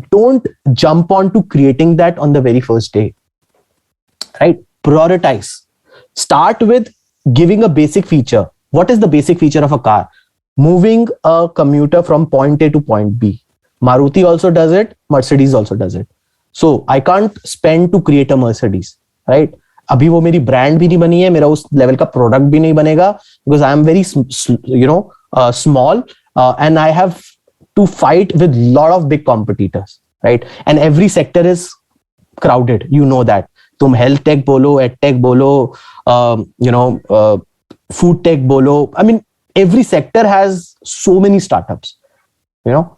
don't jump on to creating that on the very first day, right? Prioritize. Start with giving a basic feature. What is the basic feature of a car? Moving a commuter from point A to point B. Maruti also does it. Mercedes also does it. So I can't spend to create a Mercedes, right? अभी वो मेरी brand भी नहीं बनी है, मेरा उस level का product भी नहीं बनेगा, because I am very, small, and I have to fight with lot of big competitors, right? And every sector is crowded. You know that. तुम health tech बोलो, ed tech बोलो, food tech bolo. I mean, every sector has so many startups,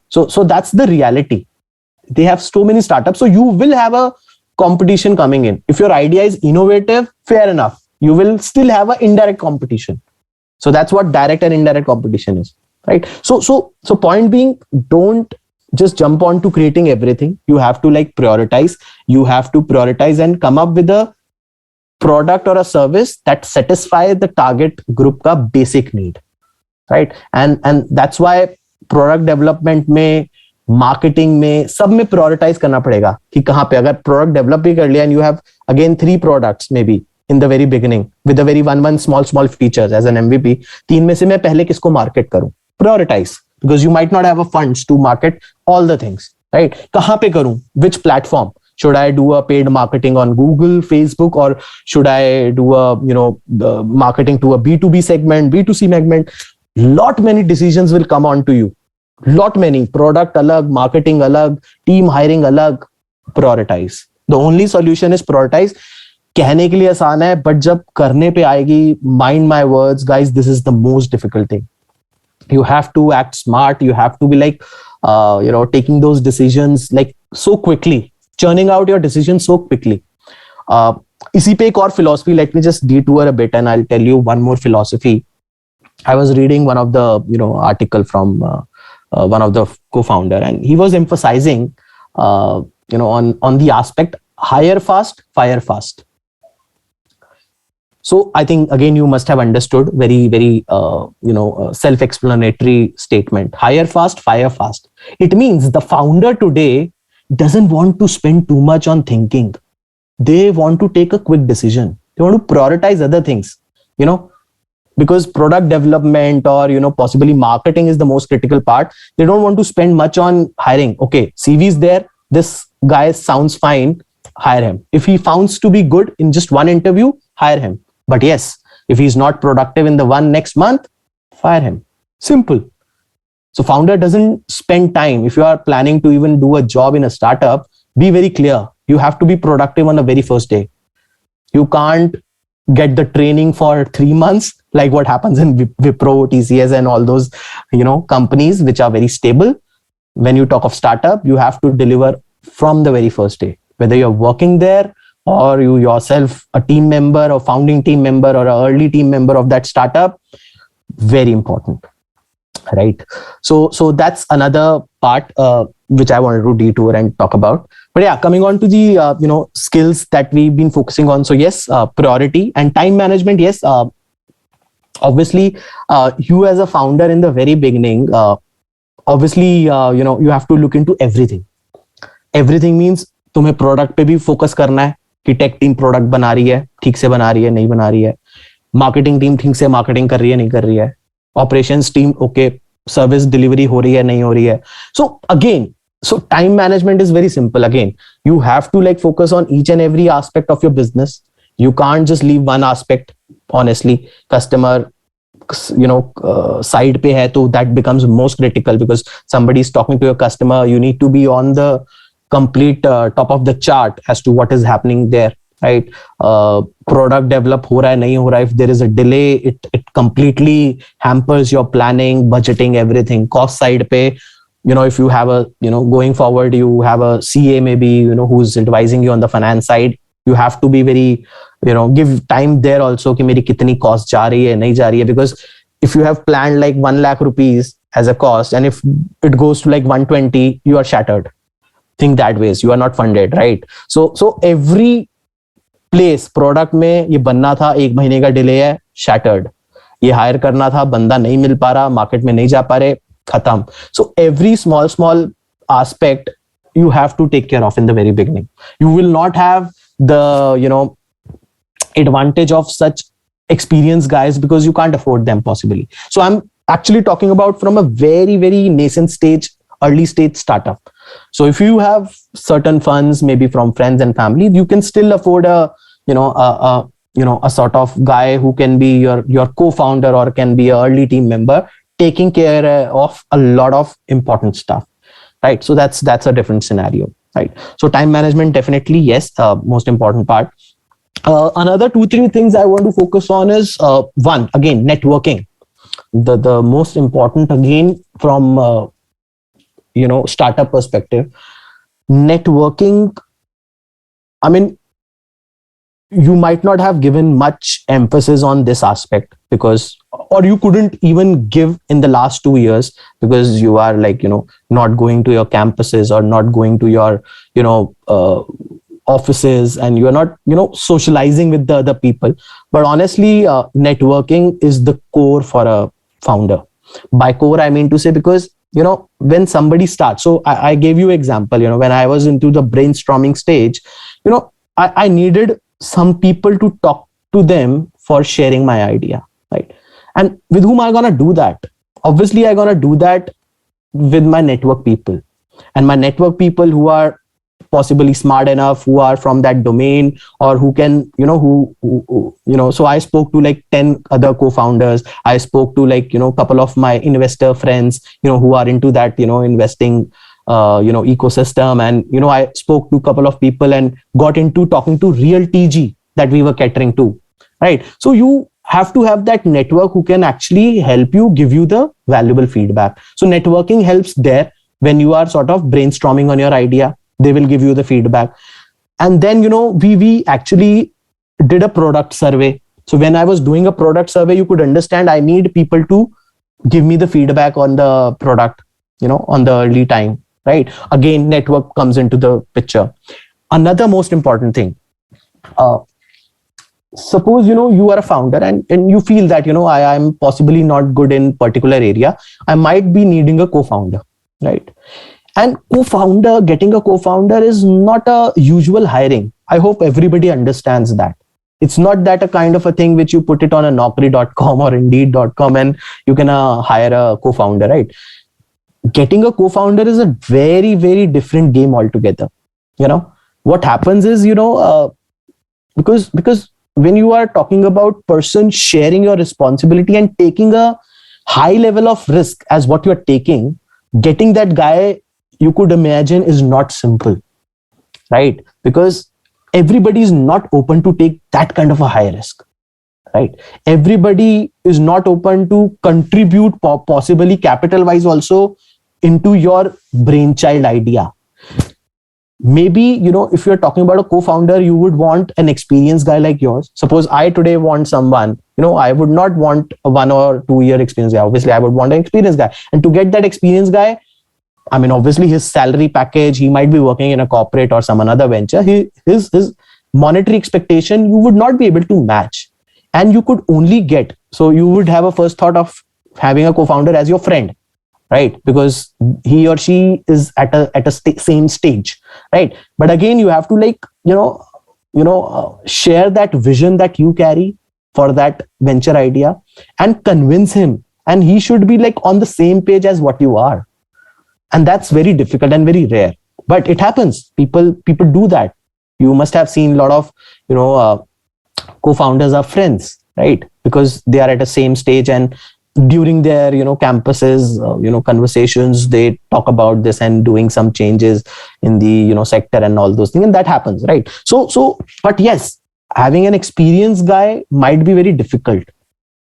so that's the reality. They have so many startups. So you will have a competition coming in. If your idea is innovative, fair enough. You will still have an indirect competition. So that's what direct and indirect competition is, right? So point being, don't just jump on to creating everything. You have to prioritize. You have to prioritize and come up with a product or a service that satisfies the target group ka basic need, right? And that's why product development में, marketing में, सब में prioritize करना पड़ेगा कि कहाँ पे अगर product develop भी कर लिया and you have again 3 products maybe in the very beginning with a very one small features as an MVP, 3 में से मैं पहले किसको market करूँ? Prioritize, because you might not have a funds to market all the things, right? कहाँ पे करूँ? Which platform? Should I do a paid marketing on Google, Facebook, or should I do a marketing to a B2B segment, B2C segment? Lot many decisions will come on to you. Lot many. Product alag, marketing alag, team hiring alag. Prioritize. The only solution is prioritize. कहने के लिए आसान है, but जब करने पे आएगी, mind my words, guys, this is the most difficult thing. You have to act smart. You have to be taking those decisions so quickly. Churning out your decisions so quickly. इसी पे एक और philosophy, let me just detour a bit and I'll tell you one more philosophy. I was reading one of the article from one of the co-founder, and he was emphasizing on the aspect hire fast, fire fast. So I think again you must have understood very self-explanatory statement. Hire fast, fire fast. It means the founder today doesn't want to spend too much on thinking. They want to take a quick decision. They want to prioritize other things, because product development or, possibly marketing is the most critical part. They don't want to spend much on hiring. Okay, CV is there. This guy sounds fine. Hire him. If he finds to be good in just one interview, hire him. But yes, if he's not productive in the one next month, fire him. Simple. So founder doesn't spend time. If you are planning to even do a job in a startup, be very clear. You have to be productive on the very first day. You can't get the training for 3 months, like what happens in Wipro, TCS, and all those, companies which are very stable. When you talk of startup, you have to deliver from the very first day. Whether you're working there or you yourself a team member or founding team member or an early team member of that startup, very important. Right. So that's another part which I wanted to detour and talk about. But yeah, coming on to the skills that we've been focusing on. So yes, priority and time management. Yes, obviously, you as a founder in the very beginning, obviously, you have to look into everything. Everything means तुम्हें product पे भी focus करना है कि tech team product बना रही है, ठीक से बना रही है, नहीं बना रही है. Marketing team ठीक से marketing कर रही है, नहीं कर रही है. Operations team, okay, service delivery हो रही है, नहीं हो रही है. So again, time management is very simple. Again, you have to focus on each and every aspect of your business. You can't just leave one aspect. Honestly, customer, side pe hai, to that becomes most critical because somebody is talking to your customer. You need to be on the complete top of the chart as to what is happening there. right? Product develop हो रहा है नहीं हो रहा है, if there is a delay, it completely hampers your planning, budgeting, everything. Cost side पे, if you have a, going forward, you have a CA maybe, who's advising you on the finance side, you have to be very, give time there also कि मेरी कितनी cost जा रही है नहीं जा रही है, because if you have planned like 1 lakh rupees as a cost and if it goes to like 120, you are shattered. Think that ways, you are not funded, right? So every place, product में ये बनना था, 1 महीने का delay है, shattered. ये higher करना था, बंदा नहीं मिल पा रहा, मार्केट में नहीं जा पा रहे, खत्म. So every small aspect you have to take care of in the very beginning. You will not have the advantage of such experienced guys because you can't afford them possibly. So I'm actually talking about from a very, very nascent stage, early stage startup. So if you have certain funds, maybe from friends and family, you can still afford a sort of guy who can be your co-founder or can be an early team member, taking care of a lot of important stuff, right? So that's a different scenario, right? So time management, definitely, yes, most important part. Another 2-3 things I want to focus on is one, again, networking. The most important, again, from startup perspective, networking. I mean, you might not have given much emphasis on this aspect because, or you couldn't even give in the last 2 years because you are like, not going to your campuses or not going to your, offices, and you're not, socializing with the other people. But honestly, networking is the core for a founder. By core, I mean to say, because, when somebody starts, so I gave you example, when I was into the brainstorming stage, I needed some people to talk to them for sharing my idea, right? And with whom am I gonna do that? Obviously, I'm gonna do that with my network people, and my network people who are possibly smart enough, who are from that domain, or who can, so I spoke to like 10 other co-founders. I spoke to like, couple of my investor friends, who are into that, investing, ecosystem. And, I spoke to a couple of people and got into talking to real TG that we were catering to, right? So you have to have that network who can actually help you, give you the valuable feedback. So networking helps there when you are sort of brainstorming on your idea. They will give you the feedback. And then, we actually did a product survey. So when I was doing a product survey, you could understand I need people to give me the feedback on the product, on the early time, right? Again, network comes into the picture. Another most important thing, suppose, you are a founder and you feel that, I am possibly not good in particular area. I might be needing a co-founder, right? And getting a co-founder is not a usual hiring. I hope everybody understands that. It's not that a kind of a thing which you put it on a naukri.com or indeed.com and you can hire a co-founder, right? Getting a co-founder is a very, very different game altogether. What happens is, because when you are talking about person sharing your responsibility and taking a high level of risk as what you're taking, getting that guy, you could imagine, is not simple, right? Because everybody is not open to take that kind of a high risk, right? Everybody is not open to contribute possibly capital wise also into your brainchild idea. Maybe, if you're talking about a co-founder, you would want an experienced guy like yours. Suppose I today want someone, I would not want a 1 or 2 year experienced guy. Obviously, I would want an experienced guy. And to get that experienced guy, I mean, obviously his salary package, he might be working in a corporate or some another venture. His monetary expectation, you would not be able to match. And you could only get, so you would have a first thought of having a co-founder as your friend, right? Because he or she is at a same stage, right? But again, you have to like, share that vision that you carry for that venture idea and convince him. And he should be like on the same page as what you are. And that's very difficult and very rare, but it happens. People do that. You must have seen a lot of, co-founders are friends, right? Because they are at the same stage and during their campuses, conversations, they talk about this and doing some changes in the sector and all those things, and that happens, right? So but yes, having an experienced guy might be very difficult,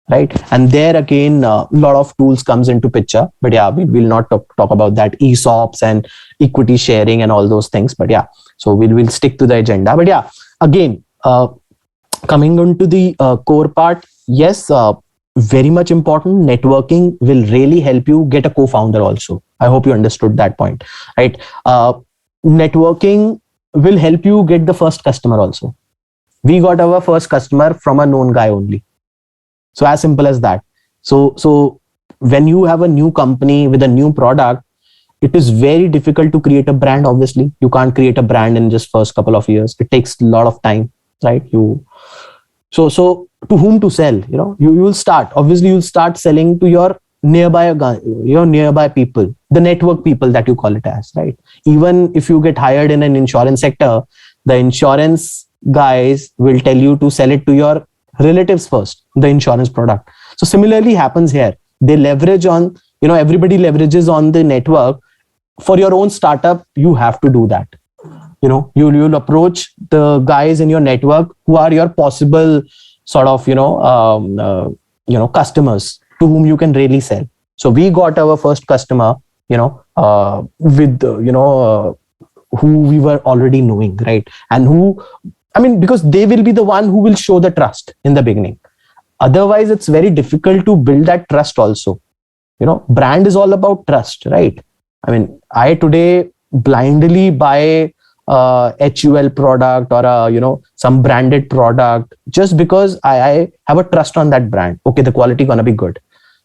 right? And there again, a lot of tools comes into picture, but yeah, we will not talk about that, ESOPs and equity sharing and all those things, but yeah, so we'll stick to the agenda. But yeah, again, coming on to the core part, yes, very much important. Networking will really help you get a co-founder also. I hope you understood that point, right? Networking will help you get the first customer also. We got our first customer from a known guy only. So as simple as that. So when you have a new company with a new product, it is very difficult to create a brand. Obviously, you can't create a brand in just first couple of years. It takes a lot of time, right? So to whom to sell? You will start. Obviously, you'll start selling to your nearby people, the network people that you call it as, right? Even if you get hired in an insurance sector, the insurance guys will tell you to sell it to your relatives first, the insurance product. So similarly happens here. They leverage on, everybody leverages on the network. For your own startup, you have to do that. You'll approach the guys in your network who are your possible sort of, customers to whom you can really sell. So we got our first customer, with, who we were already knowing, right? And because they will be the one who will show the trust in the beginning. Otherwise, it's very difficult to build that trust also. Brand is all about trust, right? I today blindly buy HUL product or some branded product just because I have a trust on that brand. Okay, the quality gonna be good.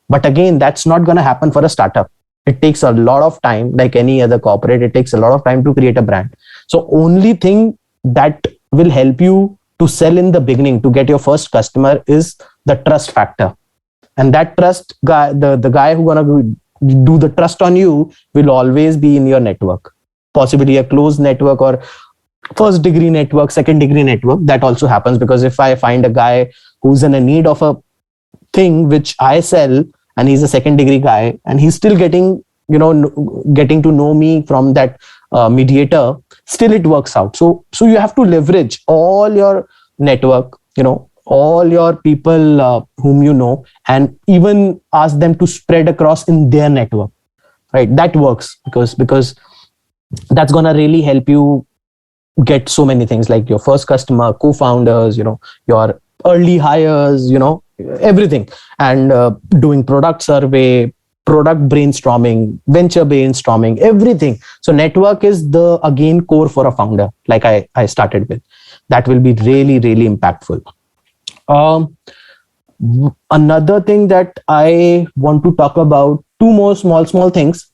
But again, that's not gonna happen for a startup. It takes a lot of time, like any other corporate, it takes a lot of time to create a brand. So only thing that will help you to sell in the beginning, to get your first customer, is the trust factor. And that trust guy, the guy who gonna do the trust on you will always be in your network. Possibly a closed network or first degree network, second degree network. That also happens, because if I find a guy who's in a need of a thing which I sell, and he's a second degree guy, and he's still getting to know me from that mediator, still it works out. So you have to leverage all your network, all your people whom and even ask them to spread across in their network, right? That works because that's going to really help you get so many things, like your first customer, co-founders, your early hires, everything. And doing product survey, product brainstorming, venture brainstorming, everything. So network is the, again, core for a founder, like I started with. That will be really, really impactful. Another thing that I want to talk about, two more small things.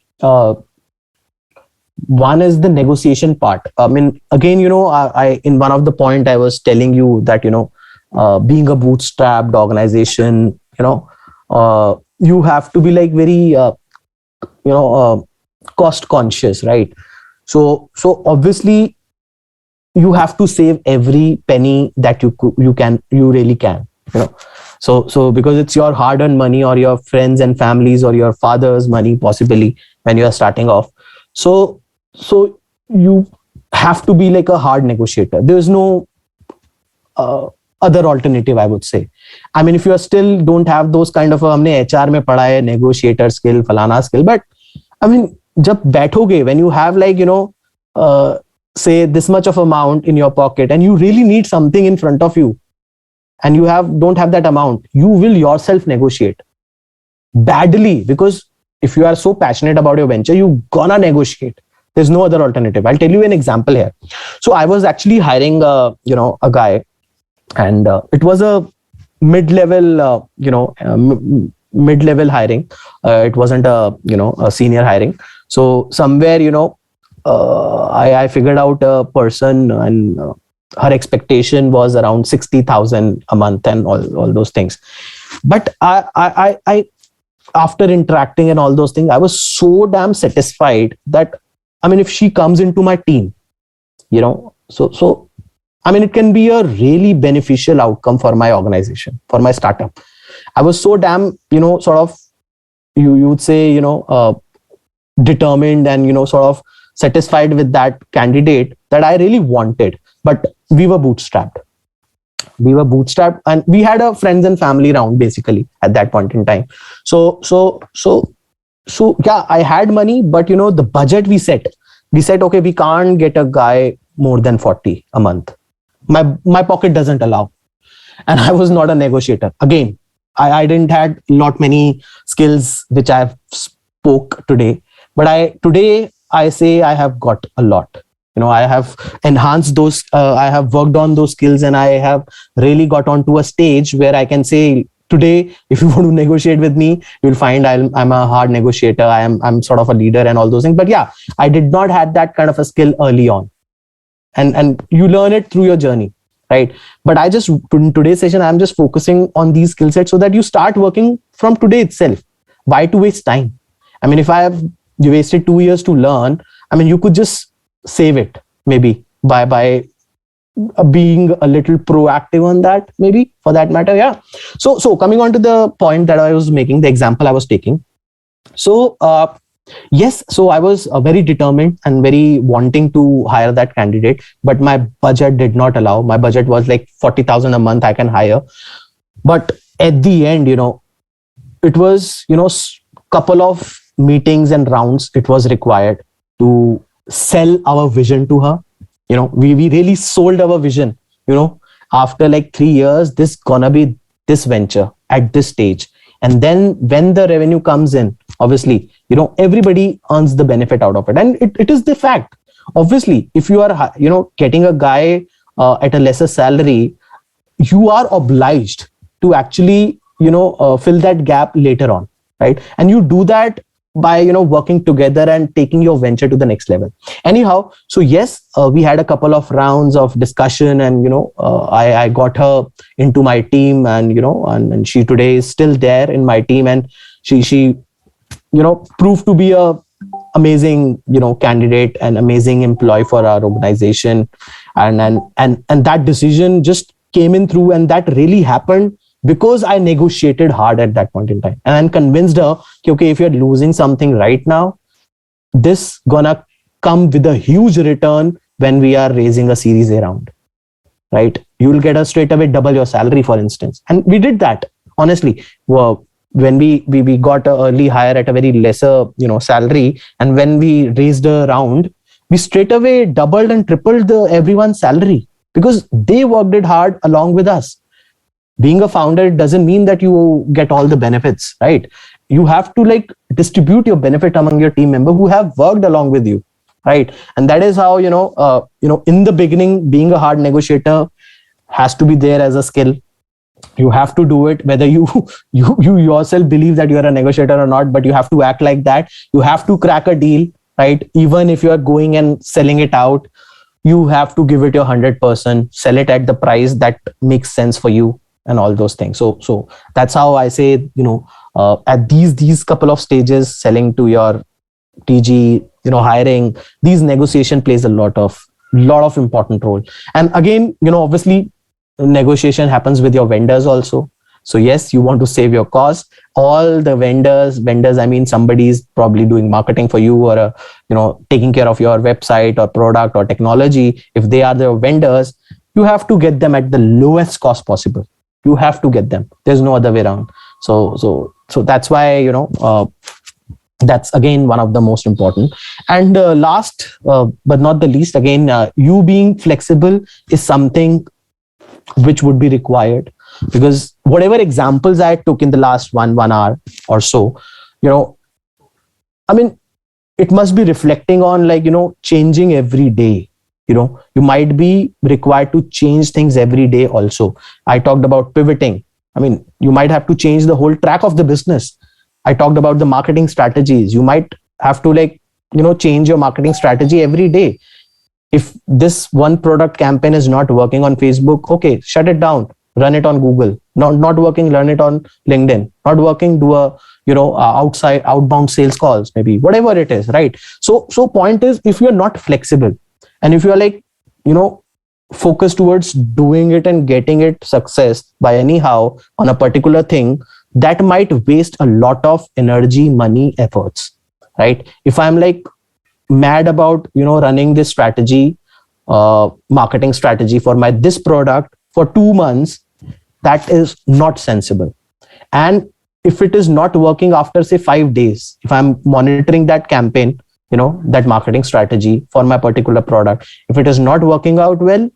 One is the negotiation part. Again, I in one of the point I was telling you that, being a bootstrapped organization, you have to be like very, cost conscious, right? So obviously you have to save every penny that you really can, So because it's your hard-earned money, or your friends and families, or your father's money, possibly, when you are starting off. So you have to be like a hard negotiator. There's no other alternative, I would say. If you are still don't have those kind of हमने HR में पढ़ा है negotiator skill, फलाना skill, but जब बैठोगे, when you have like say this much of amount in your pocket, and you really need something in front of you, and you don't have that amount, you will yourself negotiate badly, because if you are so passionate about your venture, you gonna negotiate. There's no other alternative. I'll tell you an example here. So I was actually hiring a guy, and it was a mid-level mid-level hiring. It wasn't a senior hiring. So somewhere I figured out a person, and her expectation was around 60,000 a month and all those things. But I after interacting and all those things, I was so damn satisfied that if she comes into my team, so it can be a really beneficial outcome for my organization, for my startup. I was so damn sort of you would say, determined and, sort of satisfied with that candidate that I really wanted. But we were bootstrapped. And we had a friends and family round basically at that point in time. So yeah, I had money, but the budget we said, okay, we can't get a guy more than 40 a month. My pocket doesn't allow. And I was not a negotiator. Again, I didn't had lot many skills which I've spoke today, but today I say I have got a lot. I have enhanced those, I have worked on those skills, and I have really got onto a stage where I can say today, if you want to negotiate with me, you'll find I'm a hard negotiator. I'm sort of a leader and all those things. But yeah, I did not have that kind of a skill early on. And you learn it through your journey, right? But in today's session, I'm just focusing on these skill sets so that you start working from today itself. Why to waste time? I mean, if you wasted 2 years to learn, I mean, you could just save it maybe by being a little proactive on that, maybe, for that matter. Yeah. So coming on to the point that I was making, the example I was taking. So yes, so I was very determined and very wanting to hire that candidate, but my budget did not allow. My budget was like 40,000 a month I can hire. But at the end, it was, couple of meetings and rounds it was required to sell our vision to her. We really sold our vision. After like 3 years, this gonna be this venture at this stage. And then when the revenue comes in, obviously, everybody earns the benefit out of it. And it is the fact. Obviously, if you are, getting a guy at a lesser salary, you are obliged to actually, fill that gap later on, right? And you do that by, working together and taking your venture to the next level. Anyhow, so yes, we had a couple of rounds of discussion, and, I got her into my team, and, and she today is still there in my team, and she proved to be a amazing, candidate and amazing employee for our organization. And that decision just came in through, and that really happened because I negotiated hard at that point in time. And I'm convinced her, okay, if you're losing something right now, this gonna come with a huge return when we are raising a Series A round, right? You'll get a straight away double your salary, for instance. And we did that, honestly. Well, when we got an early hire at a very lesser, salary, and when we raised a round, we straight away doubled and tripled everyone's salary because they worked it hard along with us. Being a founder doesn't mean that you get all the benefits, right? You have to distribute your benefit among your team members who have worked along with you, right? And that is how, in the beginning, being a hard negotiator has to be there as a skill. You have to do it, whether you yourself believe that you're a negotiator or not, but you have to act like that. You have to crack a deal, right? Even if you're going and selling it out, you have to give it your 100%, sell it at the price that makes sense for you, and all those things. So that's how I say, at these couple of stages, selling to your TG, hiring, these negotiation plays a lot of important role. And again, obviously negotiation happens with your vendors also. So yes, you want to save your cost. All the vendors, I mean, somebody's probably doing marketing for you, or taking care of your website or product or technology. If they are the vendors, you have to get them at the lowest cost possible. You have to get them. There's no other way around. So that's why, that's again one of the most important. And last but not the least, again, you being flexible is something which would be required, because whatever examples I took in the last one hour or so, I mean, it must be reflecting on changing every day. You might be required to change things every day also. I talked about pivoting. I mean, you might have to change the whole track of the business. I talked about the marketing strategies. You might have to change your marketing strategy every day. If this one product campaign is not working on Facebook, okay, shut it down, run it on Google. Not working, learn it on LinkedIn. Not working, do a outbound sales calls, maybe, whatever it is, right? So point is, if you're not flexible, and if you're focused towards doing it and getting it success by anyhow on a particular thing, that might waste a lot of energy, money, efforts, right? If I'm like mad about, running this strategy, marketing strategy for this product for 2 months, that is not sensible. And if it is not working after say 5 days, if I'm monitoring that campaign, that marketing strategy for my particular product, if it is not working out well,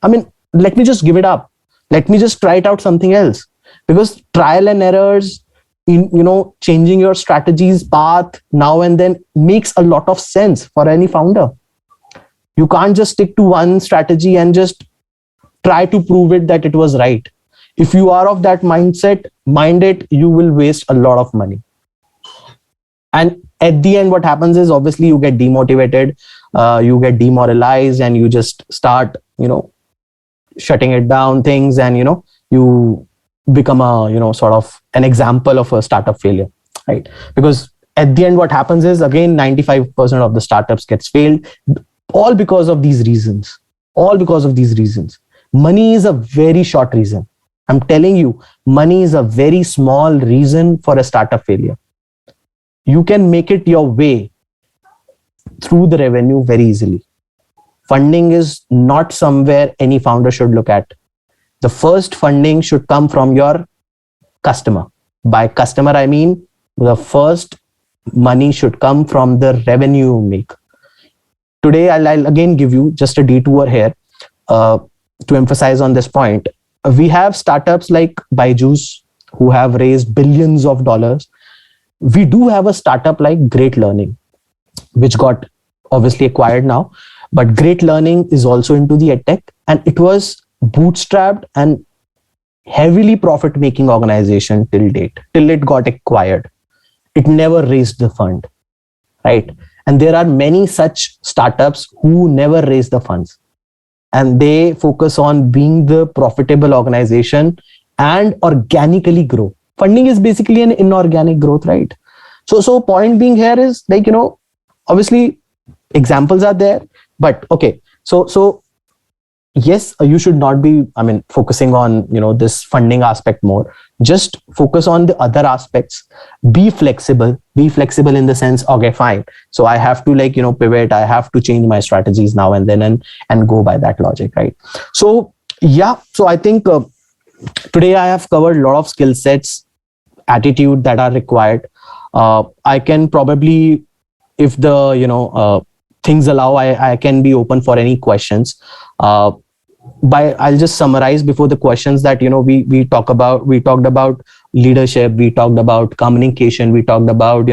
I mean, let me just give it up. Let me just try it out something else, because trial and errors in, changing your strategy's path now and then makes a lot of sense for any founder. You can't just stick to one strategy and just try to prove it that it was right. If you are of that minded, you will waste a lot of money. And at the end, what happens is obviously you get demotivated, you get demoralized, and you just start, shutting it down things, and, you become a, sort of an example of a startup failure, right? Because at the end, what happens is, again, 95% of the startups gets failed, all because of these reasons. Money is a very short reason. I'm telling you, money is a very small reason for a startup failure. You can make it your way through the revenue very easily. Funding is not somewhere any founder should look at. The first funding should come from your customer. By customer, I mean the first money should come from the revenue you make. Today, I'll again give you just a detour here to emphasize on this point. We have startups like Byju's who have raised billions of dollars. We do have a startup like Great Learning, which got obviously acquired now. But Great Learning is also into the edtech, and it was bootstrapped and heavily profit-making organization till date, till it got acquired. It never raised the fund, right? And there are many such startups who never raise the funds, and they focus on being the profitable organization and organically grow. Funding is basically an inorganic growth, right? So point being here is like, obviously examples are there, but okay. So yes, you should not be, focusing on, this funding aspect more. Just focus on the other aspects. Be flexible in the sense, okay, fine. So I have to pivot. I have to change my strategies now and then and go by that logic, right? So yeah, so I think today I have covered a lot of skill sets, attitude that are required. I can probably, if the, things allow, I can be open for any questions. I'll just summarize before the questions that, we talked about leadership, we talked about communication, we talked about,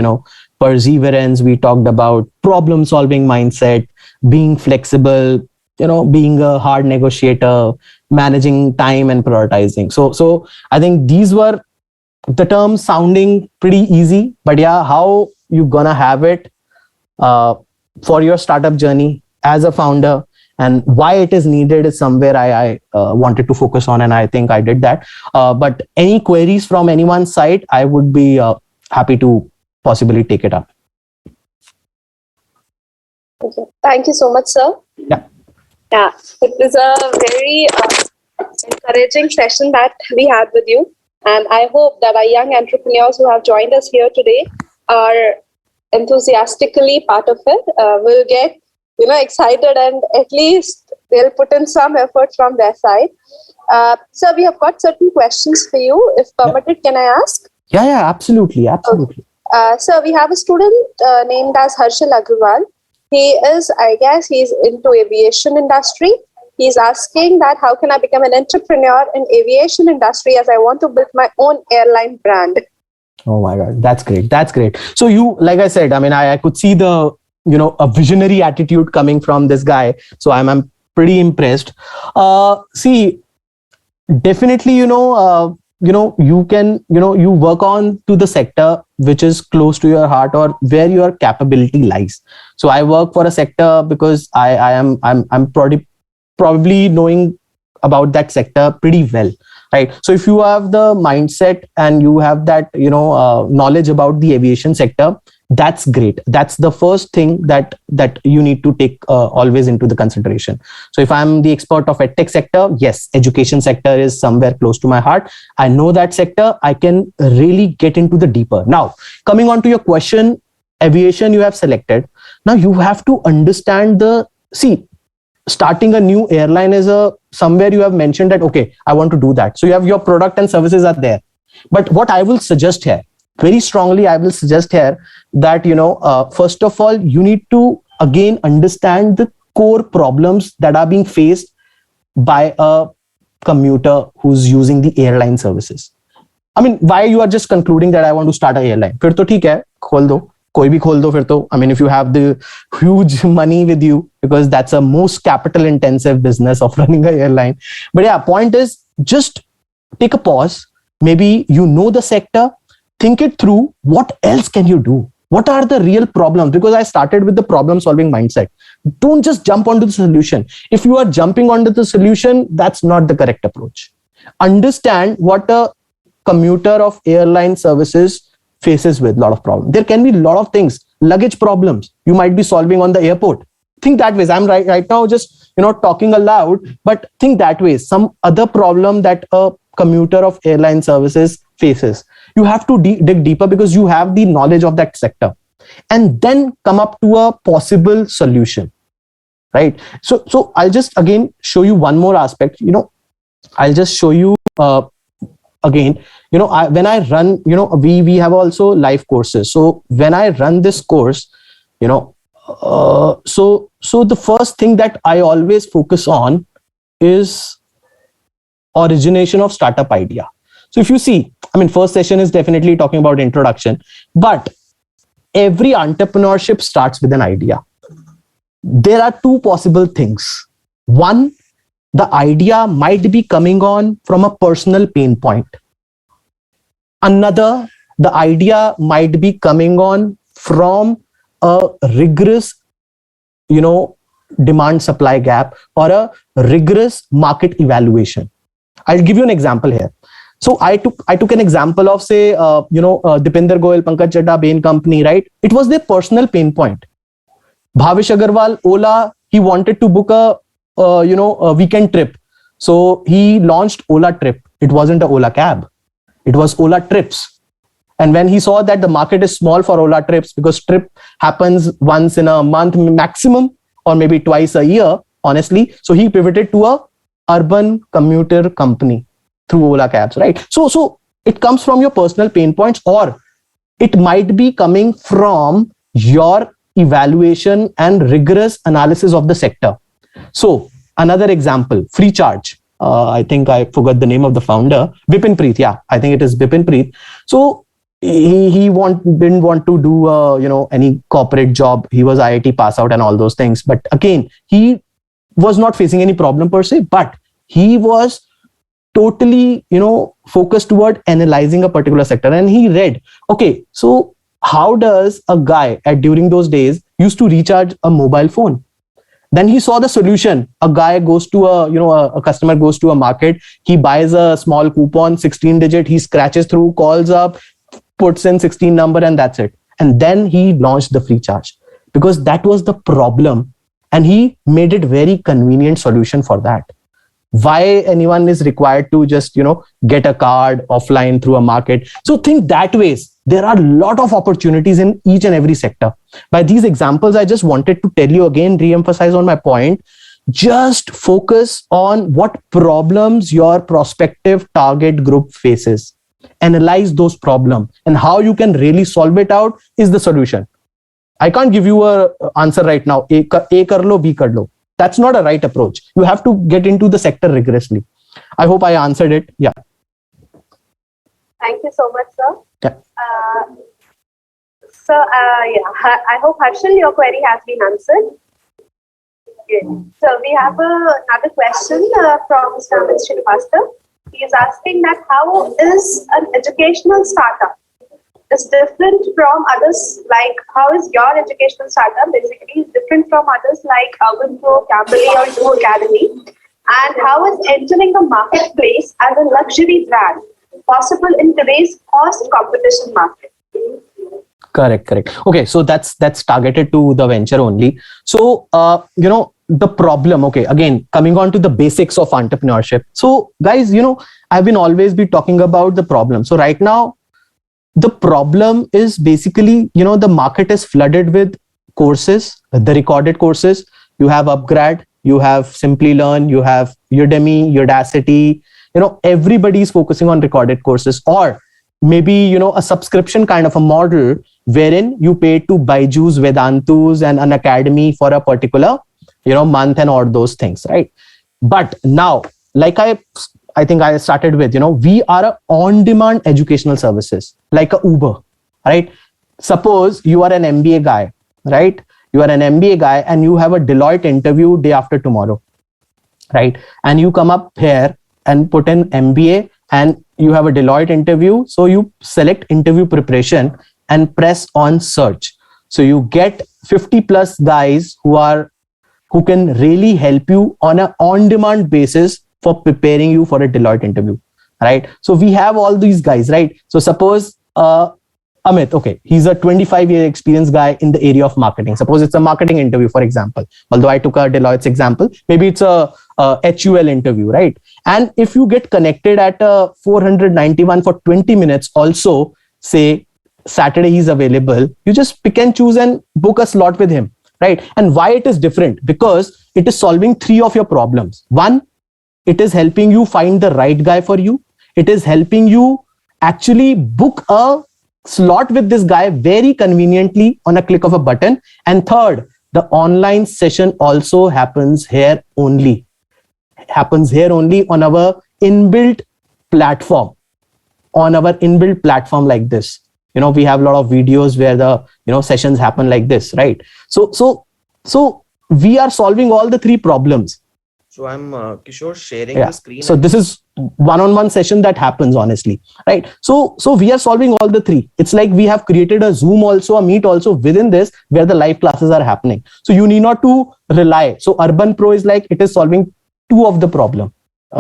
perseverance, we talked about problem solving mindset, being flexible, being a hard negotiator, managing time and prioritizing. So I think these were the terms sounding pretty easy, but yeah, how you gonna have it for your startup journey as a founder, and why it is needed is somewhere I wanted to focus on, and I think I did that. But any queries from anyone's side, I would be happy to possibly take it up. Okay. Thank you so much, sir. Yeah, It was a very encouraging session that we had with you, and I hope that our young entrepreneurs who have joined us here today are enthusiastically part of it, will get excited, and at least they'll put in some effort from their side. Sir, we have got certain questions for you. If permitted, can I ask? Yeah, absolutely. Okay. Sir, we have a student named as Harshal Agrawal. He is, I guess, he's into aviation industry. He's asking that how can I become an entrepreneur in aviation industry, as I want to build my own airline brand. Oh my God, that's great. So you, like I said, I could see the, a visionary attitude coming from this guy. So I'm pretty impressed. See, definitely, you can, you work on to the sector which is close to your heart or where your capability lies. So I work for a sector because I'm probably knowing about that sector pretty well. right? So if you have the mindset and you have that, knowledge about the aviation sector, that's great. That's the first thing that you need to take always into the consideration. So if I'm the expert of edtech sector, yes, education sector is somewhere close to my heart. I know that sector. I can really get into the deeper. Now, coming on to your question, aviation you have selected. Now you have to understand starting a new airline is somewhere you have mentioned that, okay, I want to do that. So you have your product and services are there. But what I will suggest here, very strongly, I will suggest here that, first of all, you need to again understand the core problems that are being faced by a commuter who's using the airline services. I mean, why you are just concluding that I want to start an airline? फिर तो ठीक है, खोल दो, कोई भी खोल दो फिर तो. I mean, if you have the huge money with you, because that's a most capital intensive business of running an airline. But yeah, point is just take a pause. Maybe you know the sector, think it through. What else can you do? What are the real problems? Because I started with the problem solving mindset. Don't just jump onto the solution. If you are jumping onto the solution, that's not the correct approach. Understand what a commuter of airline services faces with a lot of problems. There can be a lot of things, luggage problems you might be solving on the airport. Think that way. I'm right now just talking aloud, but think that way. Some other problem that a commuter of airline services faces, you have to dig deeper because you have the knowledge of that sector, and then come up to a possible solution, right? So I'll just again show you one more aspect. I'll just show you again. When I run, we have also live courses. So when I run this course, so the first thing that I always focus on is origination of startup idea. So if you see, first session is definitely talking about introduction, but every entrepreneurship starts with an idea. There are two possible things. One, the idea might be coming on from a personal pain point. Another, the idea might be coming on from a rigorous, demand supply gap or a rigorous market evaluation. I'll give you an example here. So I took an example of, say, Dipinder Goyal, Pankaj Chadha, Bain Company, right? It was their personal pain point. Bhavish Agarwal, Ola, he wanted to book a weekend trip. So he launched Ola Trip. It wasn't a Ola cab. It was Ola Trips. And when he saw that the market is small for Ola Trips, because trip happens once in a month maximum, or maybe twice a year, honestly. So he pivoted to a urban commuter company through Ola cabs, right? So it comes from your personal pain points, or it might be coming from your evaluation and rigorous analysis of the sector. So another example, Free Charge. I think I forgot the name of the founder, Vipin Preet. Yeah, I think it is Vipin Preet. So he didn't want to do any corporate job. He was IIT pass out and all those things. But again, he was not facing any problem per se, but he was totally focused toward analyzing a particular sector. And he read, okay, so how does a guy during those days used to recharge a mobile phone? Then he saw the solution. A guy goes to a customer goes to a market, he buys a small coupon, 16 digit, he scratches through, calls up, puts in 16 number, and that's it. And then he launched the Free Charge because that was the problem, and he made it very convenient solution for that. Why anyone is required to just get a card offline through a market? So think that ways. There are a lot of opportunities in each and every sector. By these examples, I just wanted to tell you again, re-emphasize on my point. Just focus on what problems your prospective target group faces. Analyze those problems, and how you can really solve it out is the solution. I can't give you an answer right now. A kar lo, B kar lo. That's not a right approach. You have to get into the sector rigorously. I hope I answered it. Yeah. Thank you so much, sir. Yeah. I hope Harshal, your query has been answered. Good. So we have another question from Mr. Amit Srivastava. He is asking that how is an educational startup is different from others, like how is your educational startup basically different from others like Urban Pro, Cambly or New Academy, And how is entering the marketplace as a luxury brand possible in today's cost competition market? Correct. Okay, so that's targeted to the venture only. So the problem, okay, again coming on to the basics of entrepreneurship. So guys, I've been always be talking about the problem. So right now the problem is basically, the market is flooded with courses, the recorded courses. You have Upgrad, you have Simply Learn, you have Udemy, Udacity. Everybody is focusing on recorded courses, or maybe a subscription kind of a model wherein you pay to Byju's, Vedantu's, and an academy for a particular month and all those things, right? But now, like I think I started with, we are a on-demand educational services, like a Uber, right? Suppose you are an MBA guy, right? You are an MBA guy and you have a Deloitte interview day after tomorrow, right? And you come up here and put in MBA and you have a Deloitte interview. So you select interview preparation and press on search. So you get 50 plus guys who can really help you on an on-demand basis for preparing you for a Deloitte interview, right? So we have all these guys, right? So suppose Amit, okay, he's a 25-year experienced guy in the area of marketing. Suppose it's a marketing interview, for example. Although I took a Deloitte's example, maybe it's a HUL interview, right? And if you get connected at 491 for 20 minutes, also say Saturday he's available, you just pick and choose and book a slot with him, right? And why it is different? Because it is solving three of your problems. One, it is helping you find the right guy for you. It is helping you actually book a slot with this guy very conveniently on a click of a button. And third, the online session also happens here only on our inbuilt platform, like this. We have a lot of videos where the sessions happen like this, right? So we are solving all the three problems. So I'm Kishore sharing the screen. So this is one-on-one session that happens, honestly, right? So we are solving all the three. It's like we have created a Zoom also, a Meet also within this where the live classes are happening. So you need not to rely. So Urban Pro is like, it is solving two of the problem.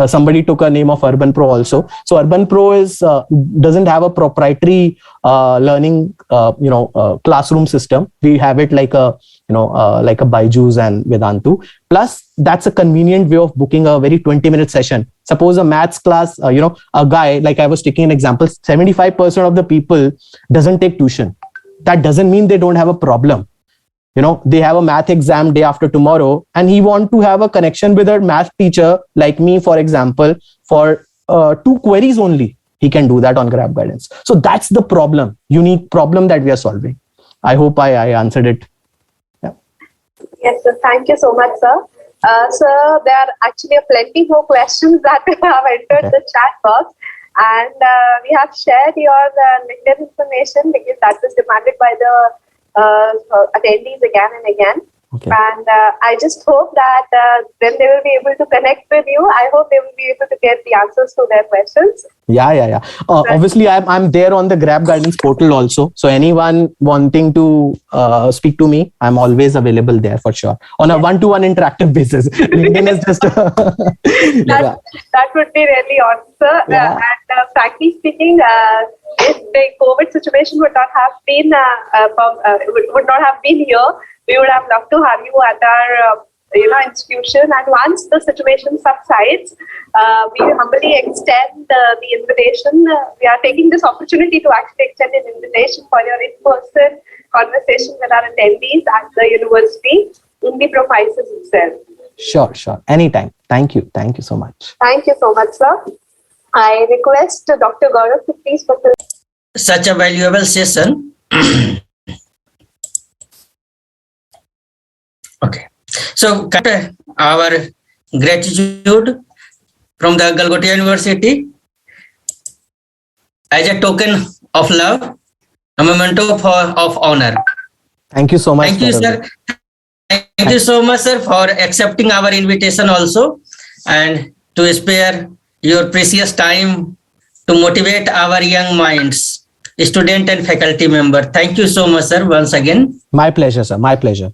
Somebody took a name of Urban Pro also. So Urban Pro is doesn't have a proprietary learning classroom system. We have it like a Byju's and Vedantu. Plus that's a convenient way of booking a very 20-minute session. Suppose a maths class, a guy, like I was taking an example, 75% of the people doesn't take tuition. That doesn't mean they don't have a problem. They have a math exam day after tomorrow and he want to have a connection with a math teacher like me, for example, for 2 queries only. He can do that on GrabGuidance. So that's the problem, unique problem that we are solving. I hope I answered it. Yeah. Yes, sir. Thank you so much, sir. Sir, there are actually plenty more questions that have entered the chat box. And we have shared your LinkedIn information because that was demanded by the attendees again and again. Okay. And I just hope that when they will be able to connect with you, I hope they will be able to get the answers to their questions. Yeah. Obviously, I'm there on the GrabGuidance portal also. So anyone wanting to speak to me, I'm always available there for sure on a one-to-one interactive basis. LinkedIn is just that would be really awesome, sir. Yeah. And frankly speaking, if the COVID situation would not have been here, we would have loved to have you at our institution. And once the situation subsides, we humbly extend the invitation. We are taking this opportunity to actually extend an invitation for your in-person conversation with our attendees at the university in the premises itself. Sure. Anytime. Thank you so much. Thank you so much, sir. I request Dr. Gaurav to please facilitate Such a valuable session. Okay. So our gratitude from the Galgotias University as a token of love, a memento of honor. Thank you so much. Thank you, sir. Thank you so much, sir, for accepting our invitation also and to spare your precious time to motivate our young minds, student and faculty member. Thank you so much, sir, once again. My pleasure, sir. My pleasure.